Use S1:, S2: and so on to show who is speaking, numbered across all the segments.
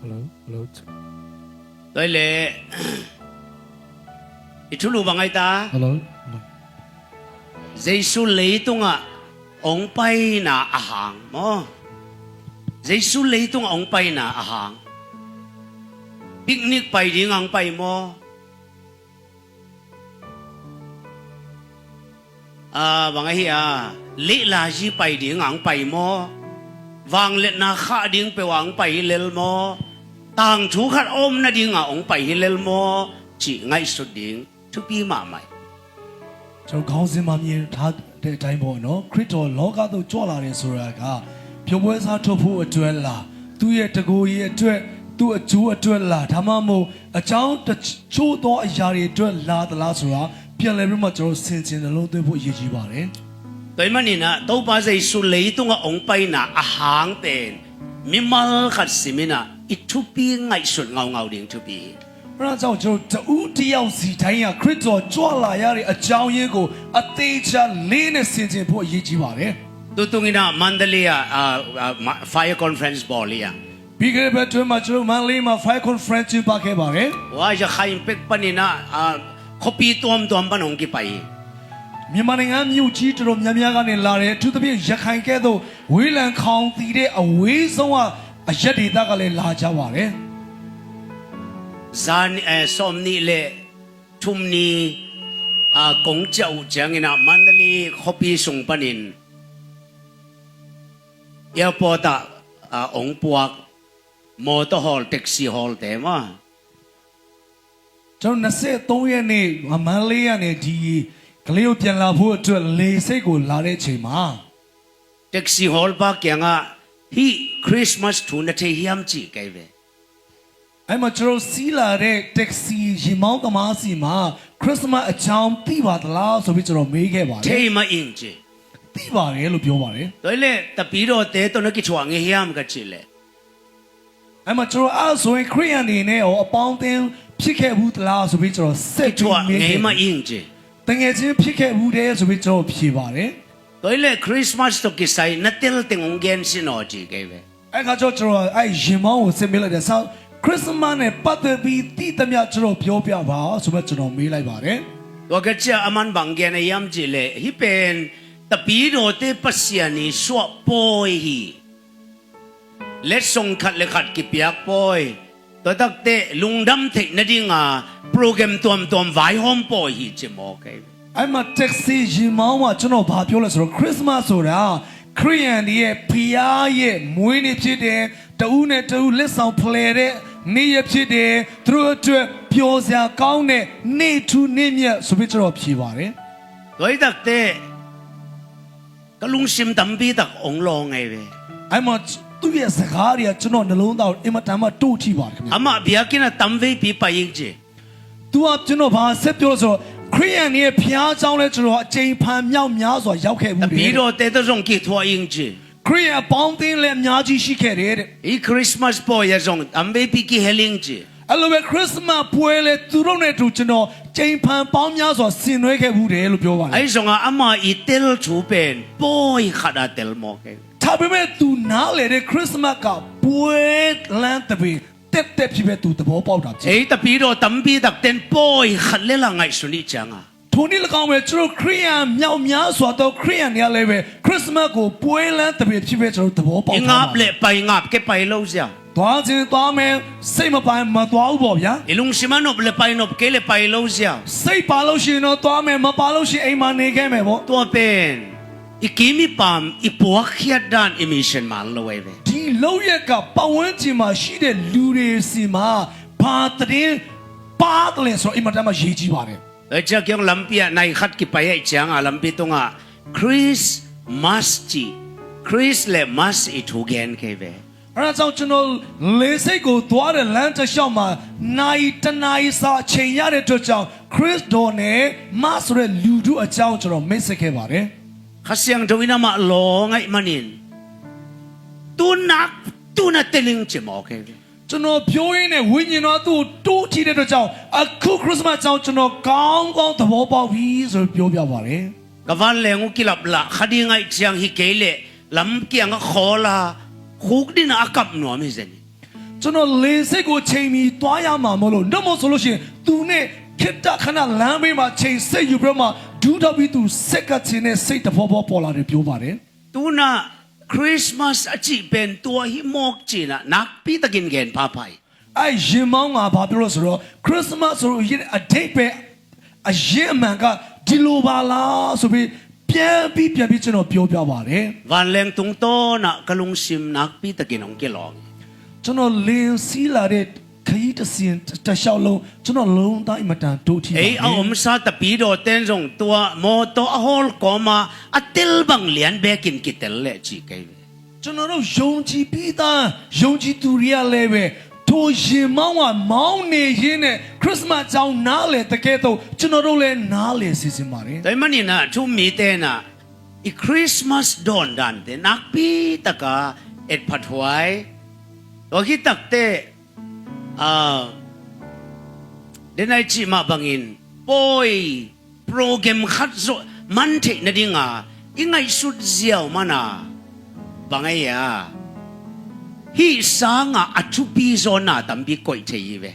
S1: hello
S2: 对嘞，一出路帮爱打，
S1: hello
S2: 这属雷动啊，昂拜那阿行么？这属雷动昂拜那阿行，picnic 拜定昂拜么？bang ai à, lệ là gì bài điếng ang bài mo, vang lệ na khá điếng pe wang bài lel mo, tang chú khát ôm na điếng ang bài lel mo, chỉ ngay số điếng, chú bi mà mày.
S3: ကျွန်တော်ခေါင်းစဉ်မှာမြင်ထားတဲ့အတိုင်းပေါ့နော်ခရစ်တော်လောကသို့ကြွလာတယ်ဆိုတာကဖြိုးပွဲစားထုတ်ဖို့အတွက်လားသူ့ရဲ့တကူရဲ့အတွက်သူ့အကျိုးအတွက်လားဒါမှမဟုတ်အကြောင်းတချို့သောအရာတွေအတွက်လားသလားဆိုတာပြန်လည်ပြီးမှကျွန်တော်ဆင်ခြင်နှလုံးသွင်းဖို့အရေးကြီးပါတယ်
S2: Tại mà nè, đâu bao giờ số lấy tung ông bay na à hàng tiền, mi mal khát xí mi na, ít chút bi ngay suốt ngầu ngầu điên chút bi.
S3: အဲ့ဒါကြောင့်ကျွန်တော်တူတယောက်စီတိုင်းကခရစ်တော်ကြွလာရတဲ့အကြောင်းရင်းကိုအသေးချာလေးနဲ့ဆင်ခြင်ဖို့အရေးကြီးပါတယ်
S2: Tutungin na Mandalia fire conference ball ya.
S3: ပြီးခဲ့တဲ့ဘက်တွင်မှာကျွန်တော်မန်လေးမှာ Fire Conference ကျင်းပခဲ့ပါတယ်
S2: Wah, ya khain pek panina kopi tuam panong kipai.
S3: မြန်မာနိုင်ငံမြို့ကြီးတော်တော်များများကနေလာတယ်အထူးသဖြင့်ရခိုင်ကဲ့သို့ဝေးလံခေါင်တည်တဲ့အဝေးဆုံးကအရက်ဒေသကလည်းလာကြပါတယ်
S2: Zan somni le tumni gong jiao jiangina Mandali kopi sung panin. Airport ong puak motor hall taxi hall tema.
S3: ကျွန်တော်23ရက်နေ့မန်လေးကနေဒီကလေးကိုပြန်လာဖို့အတွက်လေစိတ်ကိုလာတဲ့အချိန်မှာ
S2: Taxi hall ba kya nga hi Christmas thu na the hiam chi kai ve.
S3: အဲ့မှာကျွန်တော်စီးလာတဲ့တက္ကစီရင်မောင်းသမားစီမှာခရစ်မတ်အကြောင်းသိပါသလားဆိုပြီးကျွန်တော်မေးခဲ့ပါတယ်
S2: Thei ma ing chi.
S3: သိပါတယ်လို့ပြောပါတယ်
S2: Toi le tapiro te to na ki chwa nge hiam ka chi le.
S3: အဲ့မှာကျွန်တော်အဲ့ဆိုရင်ခရိယန်နေနဲ့ဟောအပေါင်းအသင်းဖြစ်ခဲ့ဘူးသလားဆိုပြီးကျွန်တော်ဆက်
S2: Ki
S3: ပြီး
S2: chwa
S3: မေး
S2: nge
S3: ခဲ့
S2: ma ing chi.
S3: တကယ်ချင်းဖြစ်ခဲ့ဘူးတဲ့ဆိုပြီးကျွန်တော်ဖြေပါတယ်
S2: Toi le Christmas to ki sai na tel teng ong gen sino chi kai ve.
S3: အဲ့ခါကျတော့ကျွန်တော်အဲ့ရင်မောင်းကိုစစ်မေးလိုက်တယ်ဆောင်းခရစ်စမတ်နဲ့ပတ်သက်ပြီးတိသမျှကျွန်တော်ပြောပြပါဆိုပြီးကျွန်တော်မေးလိုက်ပါတယ်
S2: To ka cha aman bang gen na yam chi le hi pen tapiro te pasya ni swa poi hi. Let song khat le khat ki piak poi. To tak te lungdam the na dinga program tuam vai hom poi hi chi mo kai.
S3: အဲ့မှာတက္ကစီရင်မောင်းမှာကျွန်တော်ဘာပြောလဲဆိုတော့ခရစ်စမတ်ဆိုတာခရိယန်ရဲ့ဖီးယားရဲ့မွေးနေ့ဖြစ်တယ်တူးနဲ့တူးလက်ဆောင်ဖလှယ်တဲ့နေ့ရက်ဖြစ်တယ်သူတို့အတွက်ပျော်စရာကောင်းတဲ့နေ့ထူးနေ့မြတ်ဆိုပြီးကျွန်တော်ဖြေပါတယ်
S2: Toi tak te kalung sim tambi tak ong long ai ve.
S3: အဲ့မှာသူ့ရဲ့စကားတွေကကျွန်တော်နှလုံးသားကိုအင်မတန်မှတိုးထိပါတယ်ခင်ဗျာ
S2: Ama biakina tamve pi pa ing chi.
S3: तू ကကျွန်တော်ဘာဆက်ပြောဆိုတော့ခရိယန်ရဲ့ဖျားเจ้าလဲကျွန်တော်အချိန်ဖန်မြောက်များစွာရောက်ခဲ့ဘူးတယ်
S2: Tapiro te to rong ki thua ing chi.
S3: ခရိယန်ပေါင်းတင်လည်းအများကြီးရှိခဲ့တယ်တဲ့
S2: I Christmas po ya rong tamve pi ki heling chi.
S3: အဲ့လိုပဲခရစ်စမတ်ပွဲလဲသူတို့နဲ့တူကျွန်တော်ချိန်ဖန်ပေါင်းများစွာဆင်နွှဲခဲ့ဘူးတယ်လို့ပြောပါတယ်
S2: Ai songa ama i tel chu pen poi khada tel mo ke.
S3: ဒါပေမဲ့ तू နားလေတဲ့ခရစ်စမတ်ကပွဲလမ်းတပင်တက်ဖြစ်ပဲ तू သဘောပေါက်တာဖြစ်
S2: Ei tapiro tambi tak ten poi khalle la ngai suni changa.
S3: ထိုနည်း၎င်းပဲကျွန်တော်ခရိယန်မြောက်များစွာသောခရိယန်တွေကလည်းပဲခရစ်စမတ်ကိုပွဲလမ်းတပင်ဖြစ်ပဲကျွန်တော်သဘောပေါက်တာ
S2: Ingap le pai ngap ke pai lo sia.
S3: သွားခြင်းသွားမယ်စိတ်မပိုင်မသွားဘူးပေါ့ဗျာ
S2: Ilung simanop le pai nop ke le pai lo sia.
S3: စိတ်ပါလို့ရှိရင်တော့သွားမယ်မပါလို့ရှိရင်အိမ်မှာနေခဲ့မယ်ပေါ့
S2: Tua pen ikimi pam ipuak khiat dan emission mal lo ai ve.
S3: ဒီလောက်ရက်ကပတ်ဝန်းကျင်မှာရှိတဲ့လူတွေစီမှာဘာတည်းပါတယ်လဲဆိုတော့အိမ်မှာတမ်းမှရေးကြည့်ပါတယ်
S2: Aja kyong lampia nai khat ki pai ai changa lampi tonga Christmas chi. Chris le mas I thu gen ke ve.
S3: အဲ့ဒါကြောင့်ကျွန်တော်လေစိတ်ကိုသွားတဲ့လမ်းတစ်လျှောက်မှာနိုင်တနိုင်စာအချိန်ရတဲ့အတွက်ကြောင့်ခရစ်တော်နဲ့မဆိုတဲ့လူတို့အကြောင်းကျွန်တော်မိတ်ဆက်ခဲ့ပါတယ်
S2: Khasyang dawina ma lo ngai manin. Tu na teling chi mo ke ve.
S3: ကျွန်တော်ပြောရင်းနဲ့ဝိညာဉ်တော်သူ့ကိုတိုးထီတဲ့အတွက်ကြောင့်အခုခရစ်စမတ်ကြောင့်ကျွန်တော်ကောင်းကောင်းသဘောပေါက်ပြီဆိုပြောပြပါတယ်
S2: Kawan lengu kilap la khadi ngai chiang hi kele lam kiang khola khuk din akap no mi zen.
S3: ကျွန်တော်လင်းစိတ်ကိုချိန်ပြီးတွားရမှာမလို့တော့မဆိုလို့ရှိရင်သူနဲ့ခိတ္တခဏလမ်းဘေးမှာချိန်စိတ်ယူပြီးမှဒူးတော့ပြီးသူစက်ကချင်းနဲ့စိတ်တဖောဖောပေါ်လာတယ်ပြောပါတယ်
S2: ตูน่ะคริสต์มาสอจิเป็นตัวฮิมอกจีน่ะนักปีตะกินแกนพาไป
S3: အဲ့ရင်မောင်းကဘာပြောလို့ဆိုတော့ခရစ်စမတ်ဆိုရင်အတိတ်ပဲအရင်အမှန်ကဒီလိုပါလားဆိုပြီးပြန်ပြီးကျွန်တော်ပြောပြပါတယ်
S2: วันแรงตุงโตน่ะกะลุงซิมนักปีตะกินองเกลอง
S3: ကျွန်တော်လင်းစီလာတဲ့ခရီးတစ်စင်တစ်လျှောက်လုံးကျွန်တော်လုံးသားအမတန်တို့ထီပါ
S2: เอ้ยเอาอมซาตะปีโดเต้นส่งตัวโมโตอฮอลกอมาอติลบังเลียนเบกินกิเตลเลจีไก
S3: ကျွန်တော်တို့ယုံကြည်ပြီးသားယုံကြည်သူတွေကလည်းပဲထိုရင်မောင်းကမောင်းနေရင်းနဲ့ခရစ်စမတ်ကြောင်းနားလေတကယ်တော့ကျွန်တော်တို့လည်းနားလေစီစဉ်ပါတယ်
S2: แต่มันนี่น่ะทุมีเตน่ะอีคริสต์มาสดอนดันเตนักปีตะกาเอ็ดผัดหวายตัวคิดตักเตเดนไอจิมาบังอินปอยโปรแกรมคัดโซมันเทนดิงาอิงไงสุดเจียวมานาบังไงยาฮีสางาอัจฉริโซนาตัมบิก่อยเทยเว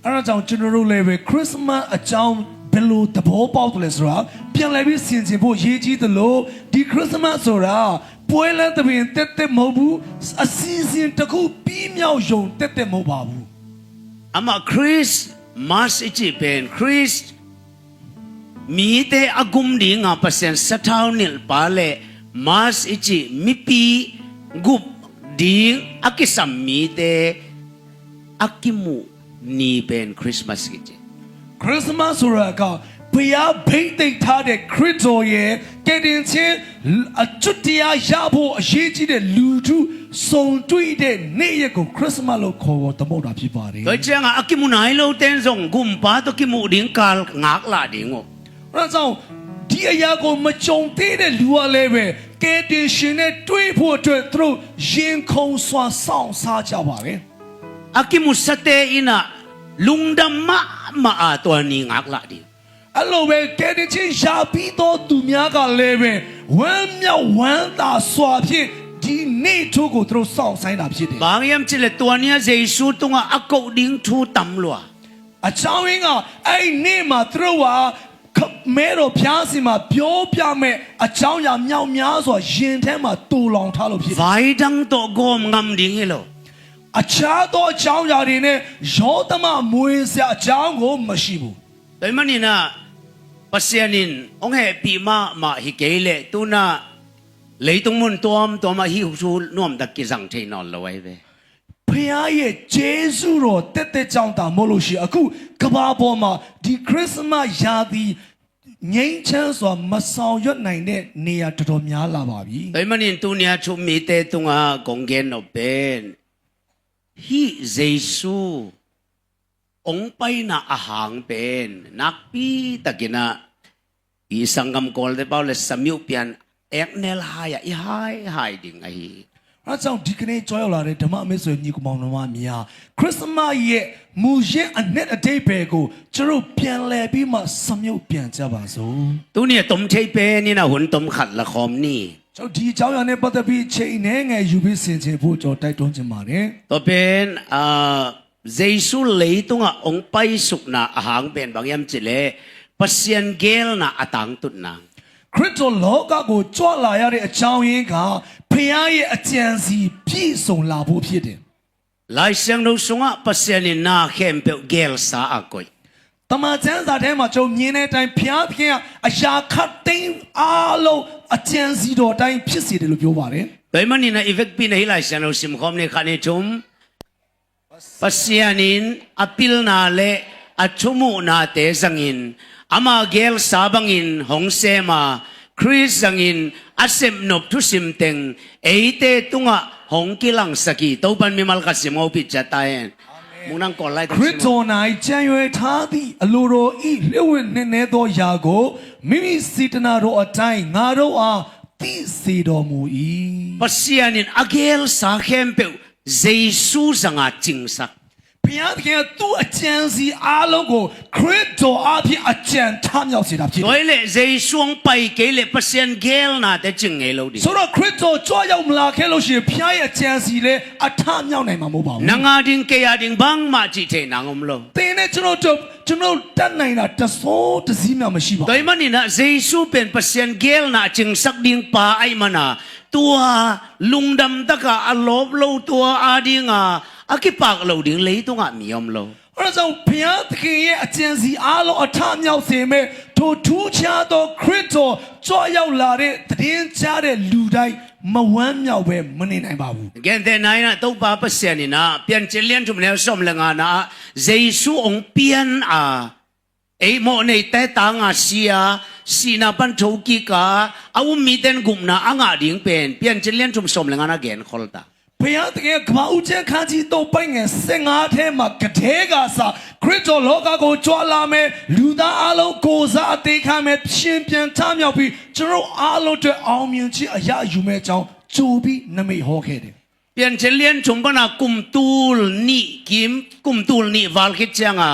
S3: အဲ့ဒါကြောင့်ကျွန်တော်တို့လည်းပဲခရစ်စမတ်အကြောင်းဘယ်လိုသဘောပေါက်တယ်လဲဆိုတာပြန်လည်ပြီးဆင်ခြင်ဖို့ရည်ကြီးသလိုဒီခရစ်စမတ်ဆိုတာပွဲလန်းတပင်တက်မဟုတ်ဘူးအစီအစဉ်တစ်ခုပြီးမြောက်ယုံတက်မဟုတ်ပါဘူး
S2: อามาคริสมาสอิจิเป็นคริสมีเตอากุมดิงาเปอร์เซ็นต์สะท้าวนิลปาเลมาสอิจิมิปีกุบดิงอากิสัมมีเตอากิมูนีเป็นคริสต์มาสกิจิ
S3: ခရစ်စမတ်ဆိုတာကဘုရားဘိတ်သိက်ထားတဲ့ခရစ်တော်ရဲ့ကယ်တင်ခြင်းအကျွတ်တရားရဖို့အရေးကြီးတဲ့လူထုစုံတွေ့တဲ့နေ့ရက်ကိုခရစ်စမတ်လို့ခေါ်သမုတ်တာဖြစ်ပါတယ်
S2: โดยเจ้าอากิมูนายโลเตนซงกุมปาตกิมูดิงกาลงากลาดิงโอ
S3: အဲ့ဒါကြောင့်ဒီအရာကိုမကြုံသေးတဲ့လူကလည်းပဲကယ်တင်ရှင်နဲ့တွေ့ဖို့အတွက်သူတို့ရင်ခုန်စွာစောင့်စားကြပါပဲ
S2: อากิมุสเตอินะลุงดัมมะมาอาตัวนี้งากลาดิ
S3: အဲ့လိုပဲကယ်တင်ခြင်းရပြီးတော့သူများကလည်းပဲဝမ်းမြောက်ဝမ်းသာစွာဖြင့်ဒီနေ့ထိုးကိုသူတို့စောင့်ဆိုင်တာဖြစ်တယ်
S2: บางยามจิเลตัวเนี้ยเยซูตุงอากูดิงทูตัมลัว
S3: အချောင်းရင်းကအဲ့ဒီနေ့မှာသူတို့ကမဲတော်ဖျားစီမှာပြောပြမဲ့အချောင်းရမြောက်များစွာရင်ထဲမှာတူလောင်ထားလို့ဖြစ်တယ်
S2: ไว้ดังโตโกมงำดิงเฮโล
S3: အခြားသောအချောင်းရာတွေနဲ့ယောသမမွေးစရာအကြောင်းကိုမရှိဘူး
S2: แต่มันนี่นะปัสยานินองเฮปีมาฮิเกเลตุนะเลยตรงมุนตัวมาฮิชูน่วมตะกิสังเทนอนละไว้เว
S3: ဖခင်ရဲ့ဂျေဇုတော်တက်ကြောင်းတာမဟုတ်လို့ရှိရင်အခုကဘာပေါ်မှာဒီခရစ်စမတ်ရာသီငိမ့်ချမ်းစွာမဆောင်ရွက်နိုင်တဲ့နေရာတော်တော်များလာပါပြီ
S2: แต่มันนี่ตุเนียชุมีเตตุงากงเกนอเป็นฮิเยซูองไปนะอาหางเป็นนักปีตะกินะอีสังกำกอลเดเปาเลสมิวเปียนเอกเนลหายอีหายดิงไอ
S3: အဲ့ကြောင့်ဒီကနေ့ကြောက်ရောက်လာတဲ့ဓမ္မအမေဆိုညီကောင်မောင်နှမများခရစ်စမတ်ရဲ့မူရင်းအနှစ်အတိတ်ပဲကိုကျွန်တော်ပြန်လည်ပြီးမှစမြုပ်ပြန်ကြပါစို့
S2: ตัวเนี่ยตมใช้เป็นนี่นะหุ่นตมขัดละคอมนี่
S3: ကျွန်တော်ဒီအကြောင်းအရာနဲ့ပတ်သက်ပြီးချိန်နဲ့ငယ်ယူပြီးဆင်ခြင်ဖို့ကျွန်တော်တိုက်တွန်းချင်ပါတယ်
S2: ตัวเป็นเยซูเลยตุงองไปสุกนะอาหางเป็นบางยามจิเลปัสยันเกลนะอตังตุนนาง
S3: ခရစ်တော်လောကကိုကြွလာရတဲ့အကြောင်းရင်းကဖခင်ရဲ့အကြံစီပြည့်စုံလာဖို့ဖြစ်တယ်
S2: ลายเสียงดูสุงะปัสยันนาเข้มเปเกลสาอากอย
S3: တမန်ကျမ်းစာထဲမှာကျွန်တော်မြင်တဲ့အတိုင်းဖခင်ကအရာခတ်သိမ်းအားလုံးအကြံစီတော်အတိုင်းဖြစ်စေတယ်လို့ပြောပါတယ်
S2: โดยมันนี่นะอีเวกปีนะฮิลายเสียงดูสิมคอมเนี่ยคันนี้จุมปัสยันินอปิลนาเลอชุมุนาเตสังอินอามาเกลสาบังอินหงเซมาคริสสังอินอาเซมนบทุสิมเต็งเอเตตุงะหงกิลังสกีตัวปันมีมัลกัสิมเอาปิจจตายมุนังก่อนไล่
S3: ခရစ်တော်၌ကြံရွယ်ထားသည့်အလိုတော်ဤလျှို့ဝှက်နေနေသောယာကိုမိမိစေတနာတော်အတိုင်းငါတို့အားသိစေတော်မူ၏
S2: Pasyanin agel sa kempe Jesu sanga chingsak.
S3: ဖ ဘုရားသခင်ကသူ့အကြံစီအားလုံးကိုခရစ်တော်အဖြစ်အကြံထမြောက်စေတာဖြစ်တယ်
S2: Rồi lệ dây xuống bay cái lệ bát sen gel na để chừng ngày lâu đi
S3: ဆိုတော့ခရစ်တော်ကြွရောက်မလာခဲ့လို့ရှိရင်ဘုရားရဲ့အကြံစီလည်းအထမြောက်နိုင်မှာမဟုတ်ပါဘူး
S2: Nang ading kaya ading bang ma chi te nang lo
S3: သင်နဲ့ကျွန်တော်တတ်နိုင်တာတစိုးတစည်းမှမရှိပါဘူး
S2: Doi man ina dây su pen bát sen gel na chừng sắc ding pa ai mana tua lungdam taka alob lo tua ading akipak lo ding lấy tung miom lo
S3: အဲ့ဒါကြောင့်ဘုရားသခင်ရဲ့အကြံစီအားလုံးအထမြောက်စေမဲ့ထိုထူးခြားသောခရစ်တော်ကြွရောက်လာတဲ့တည်င်းကြားတဲ့လူတိုင်းမဝမ်းမြောက်ပဲမနေနိုင်ပါဘူး
S2: Gen te nai na to pa bát sen ina pian chilian tum le som le nga na dây su ong pian ấy mo nei te ta nga sia sina pan thau ki ka au mi ten gum na anga ding pen pian chilian tum som le nga na gen khol ta
S3: ဘုရားသခင်ကဘာဦးကျန်းခန်းကြီးတော့ပိုင်ငယ်15ထဲမှာကတဲ့ကစားခရစ်တော်လောကကိုကြွလာမယ်လူသားအလုံးကိုစားအသေးခံမယ်ရှင်ပြန်ထမြောက်ပြီးကျွန်တော်အားလုံးအတွက်အောင်မြင်ခြင်းအရာယူမဲ့အကြောင်းကြိုပြီးနမိတ်ဟောခဲ့တယ်
S2: pian chilian tum pa na kum tul ni kim kum tul ni wal khit changa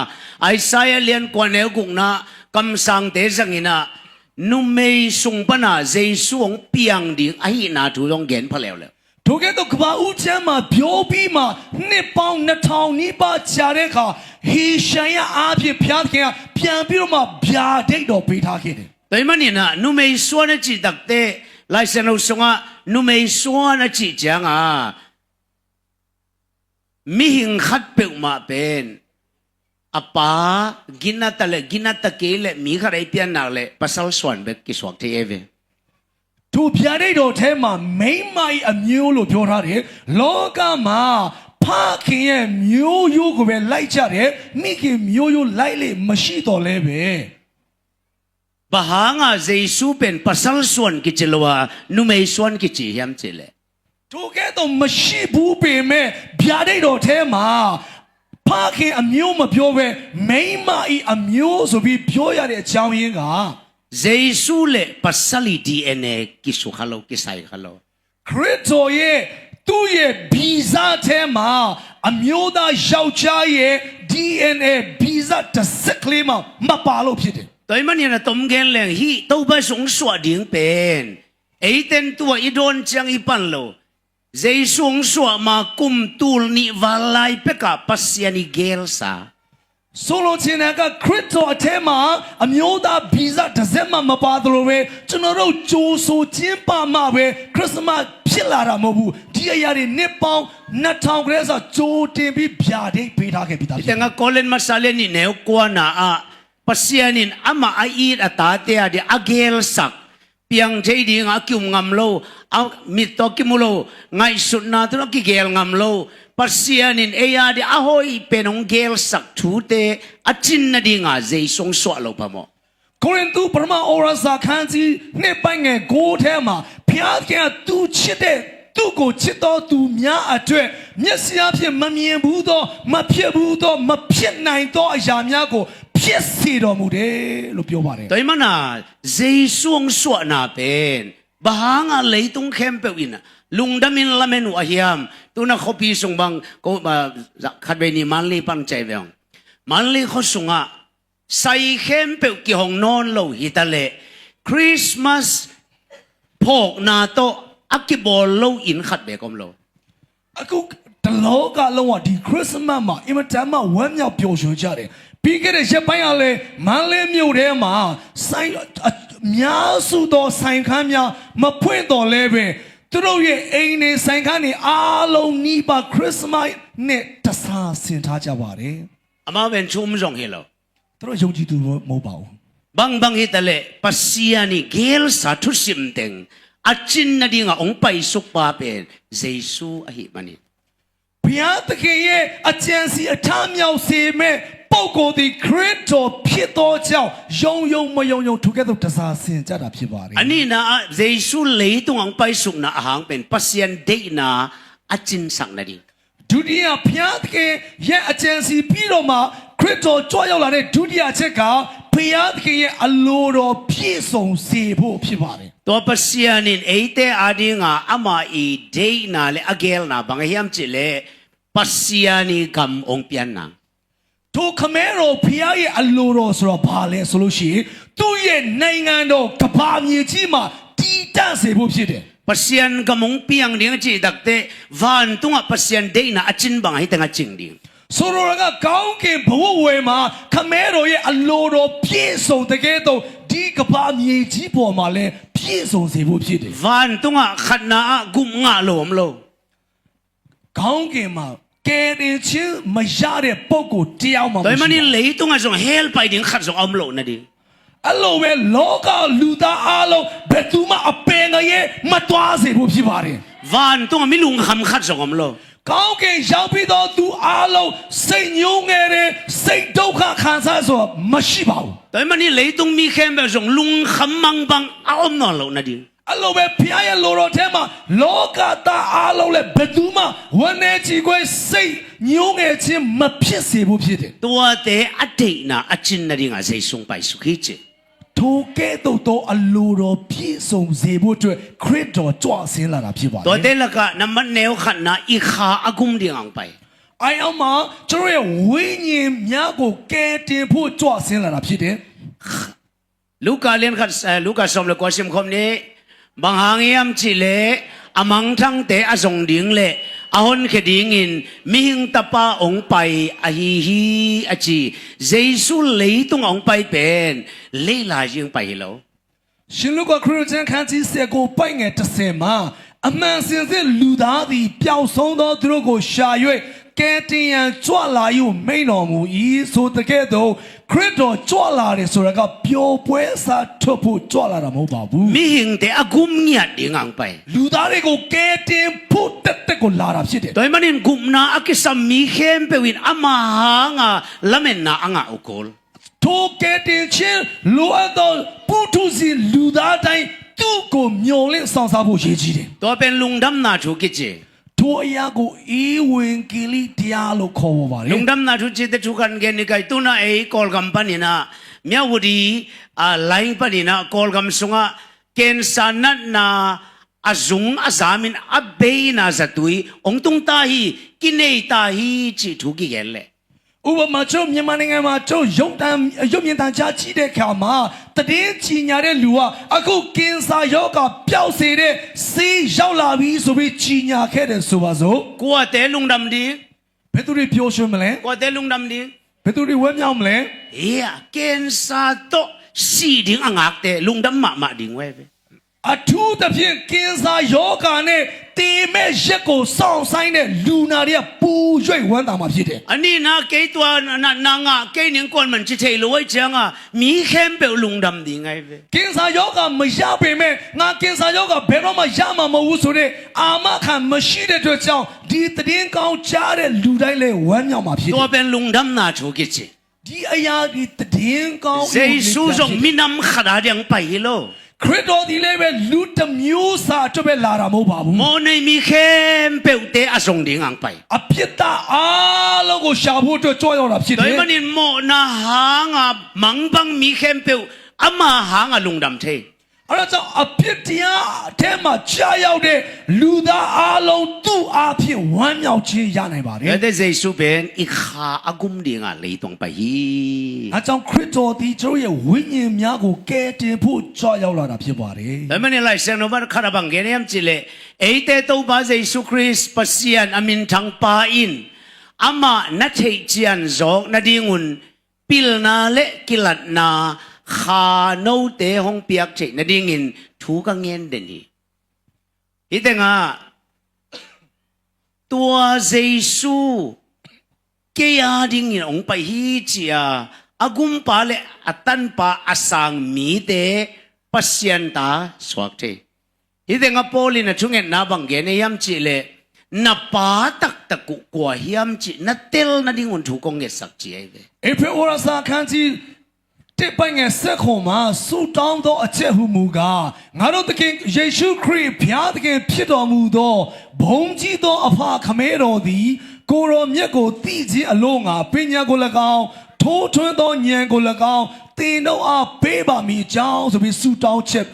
S2: ai sai lian kwa neu gung na kam sang te sang ina nu mei sung pa na dây su ong piang ding ai na thu long gen pha leo le
S3: ထိုကဲ့သို့ကဘာဦးကျမ်းမှာပြောပြီးမှနှစ်ပေါင်း2000နီးပါးကြာတဲ့အခါဟေရှံရအားဖြင့်ဘုရားသခင်ကပြန်ပြီးတော့မှဗျာဒိတ်တော်ပေးထားခဲ့တယ်
S2: Doi man ina nu mei so na chi dak te lai sen lo songa nu mei so na chi chang mi hing khat pe ma pen apa ginata ke le mi kharai pian na le pasal swan be ki swak te eve
S3: ထိုဗျာဒိတ်တော်ထဲမှာမိမ့်မိုင်အမျိုးလို့ပြောထားတယ်လောကမှာဖခင်ရဲ့မျိုးရိုးကိုပဲလိုက်ကြတယ်မိခင်မျိုးရိုးလိုက်လေမရှိတော့လဲပဲ
S2: bahanga jesu pen pasal swan ki chilwa nu mei swan ki chi yam chile
S3: ထိုကဲ့သို့မရှိဘူးပေမဲ့ဗျာဒိတ်တော်ထဲမှာဖခင်အမျိုးမပြောပဲမိမ့်မိုင်အမျိုးဆိုပြီးပြောရတဲ့အကြောင်းရင်းက
S2: jesu le pasali dna ki su khalo ki sai khalo
S3: ခရစ်တော်ရဲ့သူ့ရဲ့ဗီဇထဲမှာအမျိုးသားယောက်ျားရဲ့ DNA ဗီဇတစ်စက်ကလေးမှမပါလို့ဖြစ်တယ်
S2: Doi man ina tom gen leng hi to ba sung swa ding pen ei ten tua i don chang i pan lo zai sung swa ma kum tul ni walai peka pasiani gel sa
S3: ဆိုလိုချင်တဲ့ကခရစ်တော်အထဲမှာအမျိုးသားဗီဇတစ်စက်မှမပါသလိုပဲကျွန်တော်တို့ကြိုးဆိုခြင်းပါမှပဲခရစ်စမတ်ဖြစ်လာတာမဟုတ်ဘူးဒီအရာတွေနှစ်ပေါင်း2000ခရစ်ဆိုကြိုးတင်ပြီးဗျာဒိတ်ပေးထားခဲ့ပြီးသားဖြစ်တယ်
S2: Itenga kolen masale ni neo kwa na pasianin ama ait atate adi agel sak piang thei ding akyum ngam lo mit to kimulo ngai sut na tu ki gel ngam lo pasianin eya di ahoi penong gel sak thu te achin na dinga zai song so lo pa mo
S3: ကိုရင်သူပရမဩရစာခန်းကြီးနှစ်ပိုင်းငယ်9ထဲမှာဘုရားခင်ကသူချစ်တဲ့သူကိုချစ်တော်သူများအတွက်မျက်စိအဖြစ်မမြင်ဘူးသောမဖြစ်ဘူးသောမဖြစ်နိုင်သောအရာများကိုဖြစ်စေတော်မူတယ်လို့ပြောပါတယ်
S2: Doi mana zai song so na pen bahanga leitung khem pe win lungdamin lamen wa hiam tu na khopi sung bang ko khatbe ni manli pan chai veong manli kho sunga sai khem pe ki hong non lo hitale Christmas phok na to akibol lo in khatbe kom lo
S3: အခုတလောကလုံးကဒီခရစ်စမတ်မှာအင်မတန်မှဝမ်းမြောက်ပျော်ရွှင်ကြတယ်ပြီးခဲ့တဲ့ရက်ပိုင်းကလည်းမန္တလေးမြို့ထဲမှာဆိုင်များစုသောဆိုင်ခန်းများမဖွင့်တော်လဲပဲသူတို့ရဲ့အိမ်နေဆိုင်ခန်းတွေအားလုံးနီးပါခရစ်စမတ်နဲ့တစားဆင်ထားကြပါတယ်
S2: ama ben chum jong helo
S3: သူတို့ယုံကြည်သူမဟုတ်ပါဘူး
S2: bang hitale pasiani gel sa thu sim teng achin na dinga ong pai suk pa pen jesu ahi mani
S3: ဘုရားသခင်ရဲ့အကြံစီအထမြောက်စေမဲ့ပုဂ္ဂိုလ်ဒီခရစ်တော်ဖြစ်သောကြောင့်ယုံမယုံသူကဲ့သို့တစားဆင်ကြတာဖြစ်ပါတယ်
S2: ani na jesu leitung ang pai suk na ahang pen pasian de na achin sang na di
S3: ဒုတိယဘုရားသခင်ရဲ့အကြံစီပြီးတော့မှခရစ်တော်ကြွရောက်လာတဲ့ဒုတိယချက်ကဘုရားသခင်ရဲ့အလိုတော်ပြည့်စုံစေဖို့ဖြစ်ပါတယ်
S2: to pasianin eite adinga ama I de na le agel na bang hiam chile pasiani kam ong pian na
S3: ထိုခမဲတော်ဖျားရဲ့အလိုတော်ဆိုတော့ဘာလဲဆိုလို့ရှိရင်သူ့ရဲ့နိုင်ငံတော်ကဘာမြေကြီးမှာတည်တံ့စေဖို့ဖြစ်တယ်
S2: pasian kamong piang ding chi dakte van tunga pasian de na achin bang hi tanga ching ding
S3: ဆိုတော့ကကောင်းကင်ဘဝဝယ်မှာခမဲတော်ရဲ့အလိုတော်ပြည့်စုံတဲ့ကဲတော့ဒီကဘာမြေကြီးပေါ်မှာလဲပြည့်စုံစေဖို့ဖြစ်တယ်
S2: van tunga khatna gum nga lom lo
S3: ကောင်းကင်မှာကဲတင်ချင်းမရတဲ့ပုံကိုတရားမှာ
S2: toy mani lei tunga jong hel pai ding khat jong am lo na ding
S3: အဲ့လိုပဲလောကလူသားအလုံးဘယ်သူမှအပင်ငရဲ့မတွားစေဖို့ဖြစ်ပါတယ်
S2: van tunga mi lung kham khat jong am lo
S3: ကောင်းကင်ရောက်ပြီးတော့သူအလုံးစိတ်ညှိုးငယ်တဲ့စိတ်ဒုက္ခခံစားဆိုမရှိပါဘူး
S2: toy mani lei tung mi khem be jong lung kham mang bang am no lo na ding
S3: အဲ့လိုပဲဖျားရဲ့လိုတော်ထဲမှာလောကသားအလုံးလည်းဘယ်သူမှဝန်နေကြည့်ခွင့်စိတ်ညှိုးငယ်ခြင်းမဖြစ်စေဖို့ဖြစ်တယ်
S2: tua te adei na achin na ding a sei sung pai su khi che
S3: ထိုကဲ့သို့သောအလိုတော်ပြည့်စုံစေဖို့အတွက်ခရစ်တော်ကြွဆင်းလာတာဖြစ်ပါတယ်
S2: to te la ka na man neo khat na i kha agum ding ang pai
S3: အိုင်အောင်မှာကျွန်တော်ရဲ့ဝိညာဉ်များကိုကယ်တင်ဖို့ကြွဆင်းလာတာဖြစ်တယ်
S2: luka len khat luka som le kwasim khom ni bang hangiam chi le amang thang te azong ding le ahon khe ding in mi hing tapa ong pai a hi a chi jesu lei tung ong pai pen le la jing pai lo
S3: ရှင်လုကာခရစ်ယာန်ခန်းကြီးဆက်ကိုပိုက်ငယ်30မှာအမှန်စင်စစ်လူသားသည်ပျောက်ဆုံးသောသူတို့ကိုရှာ၍ကယ်တင်ရန်ကြွလာယူမိန်တော်မူ၏ဆိုတဲ့ကဲ့သို့ခရစ်တော်ကြွလာတယ်ဆိုတာကပျော်ပွဲစားထုတ်ဖို့ကြွလာတာမဟုတ်ပါဘူး
S2: mi hing te agum nya ding ang pai
S3: လူသားတွေကိုကယ်တင်ဖို့တက်ကိုလာတာဖြစ်တယ်
S2: toy manin gum na akisam mi khem pe win ama hanga lamen na anga ukol
S3: ထိုကယ်တင်ခြင်းလိုအပ်သောပုထုဇဉ်လူသားတိုင်းသူ့ကိုမျှော်လင့်ဆောင်စားဖို့ရည်ကြီးတယ်
S2: to pen lungdam na thu ki che
S3: ထိုအရာကိုအေဝင်ကီလီတရားလို့ခေါ်ပါပါတယ်
S2: lungdam na thu che te thu kan gen ni kai tu na ei kol company na mya wudi a line pani na kol gam sunga ken sanat na azung azamin abe na zatui ong tung ta hi kinei ta hi chi thu ki gel le
S3: ဥပမာကျွန်တော်မြန်မာနိုင်ငံမှာကျွန်တော်ရုပ်မြင်သံကြားကြည့်တဲ့အခါမှာတည်င်းချီညာတဲ့လူကအခုကင်ဆာရောဂါပျောက်စေတဲ့ဆေးရောက်လာပြီဆိုပြီးချီညာခဲ့တယ်ဆိုပါစို့
S2: kwa te lungdam di
S3: ဘယ်သူတွေပြောရွှင်မလဲ
S2: kwa te lungdam di
S3: ဘယ်သူတွေဝဲမြောက်မလဲ
S2: ya ken sa to si ding angak te lungdam ma ding we
S3: အထူးသဖြင့်ကင်ဆာယောဂါနဲ့တေမဲ့ရက်ကိုစောင့်ဆိုင်တဲ့လူနာတွေကပူရွိတ်ဝမ်းသာမှာဖြစ်တယ်
S2: ani na ke twa na nga ke ning kon man chi thei loi changa mi khem pe lungdam di ngai ve
S3: ကင်ဆာယောဂါမရပေမဲ့ငါကင်ဆာယောဂါဘယ်တော့မှရမှာမဟုတ်ဘူးဆိုတဲ့အာမခံမရှိတဲ့အတွက်ကြောင့်ဒီတည်င်းကောင်းကြားတဲ့လူတိုင်းလည်းဝမ်းမြောက်မှာဖြစ်တယ်
S2: to pen lungdam na chu ki chi
S3: ဒီအရာဒီတည်င်းကောင်း
S2: jesu jong minam khada dang pai lo
S3: ခရစ်တော်ဒီလည်းပဲလူတစ်မျိုးစာအတွက်ပဲလာတာမဟုတ်ပါဘူး
S2: mo nei mi khem pe te asong ding ang pai
S3: အပြစ်သားအားလုံးကိုရှာဖို့အတွက်ကြွရောက်တာဖြစ်တယ်
S2: doi manin mo na hanga mangbang mi khem pe ama hanga lungdam the
S3: အဲ့ဒါကြောင့်အပြစ်တရားအထဲမှာကြားရောက်တဲ့လူသားအားလုံးသူ့အားဖြင့်ဝမ်းမြောက်ခြင်းရနိုင်ပါတယ်
S2: ya de jesu ben i kha agum ding a lei tong pai hi
S3: အဲကြောင့်ခရစ်တော်ဒီကျွန်တော်ရဲ့ဝိညာဉ်များကိုကယ်တင်ဖို့ကြွရောက်လာတာဖြစ်ပါတယ်
S2: doi manin lai sang no bar khara bang gen yam chile ei te to ba jesu christ pasian amin thang pa in ama na thei chian zok na dingun pil na le kilat na kha no te hong piak che na dingin thu ka ngen den hi itenga tua jesu ke ya ding in ong pai hi chia agum pa le atan pa asang mi te pasyan ta swak the itenga polin na chungen na bang ge ne yam chi le na pa tak tak ku kwa hiam chi na tel na dingun thu kong ge sak chi ai ve
S3: ဧဖေဩရစာခန်းကြီးတစ်ပိုင်ငယ်ဆက်ခွန်မှာဆူတောင်းသောအချက်ဟုမူကားငါတို့သခင်ယေရှုခရစ်ဘုရားသခင်ဖြစ်တော်မူသောဘုံကြီးသောအဖခမဲတော်သည်ကိုရောမြတ်ကိုသိခြင်းအလို့ငါပညာကို၎င်းထိုးထွင်းသောဉာဏ်ကို၎င်းသင်တို့အားပေးပါမည်အကြောင်းဆိုပြီးဆူတောင်းချက်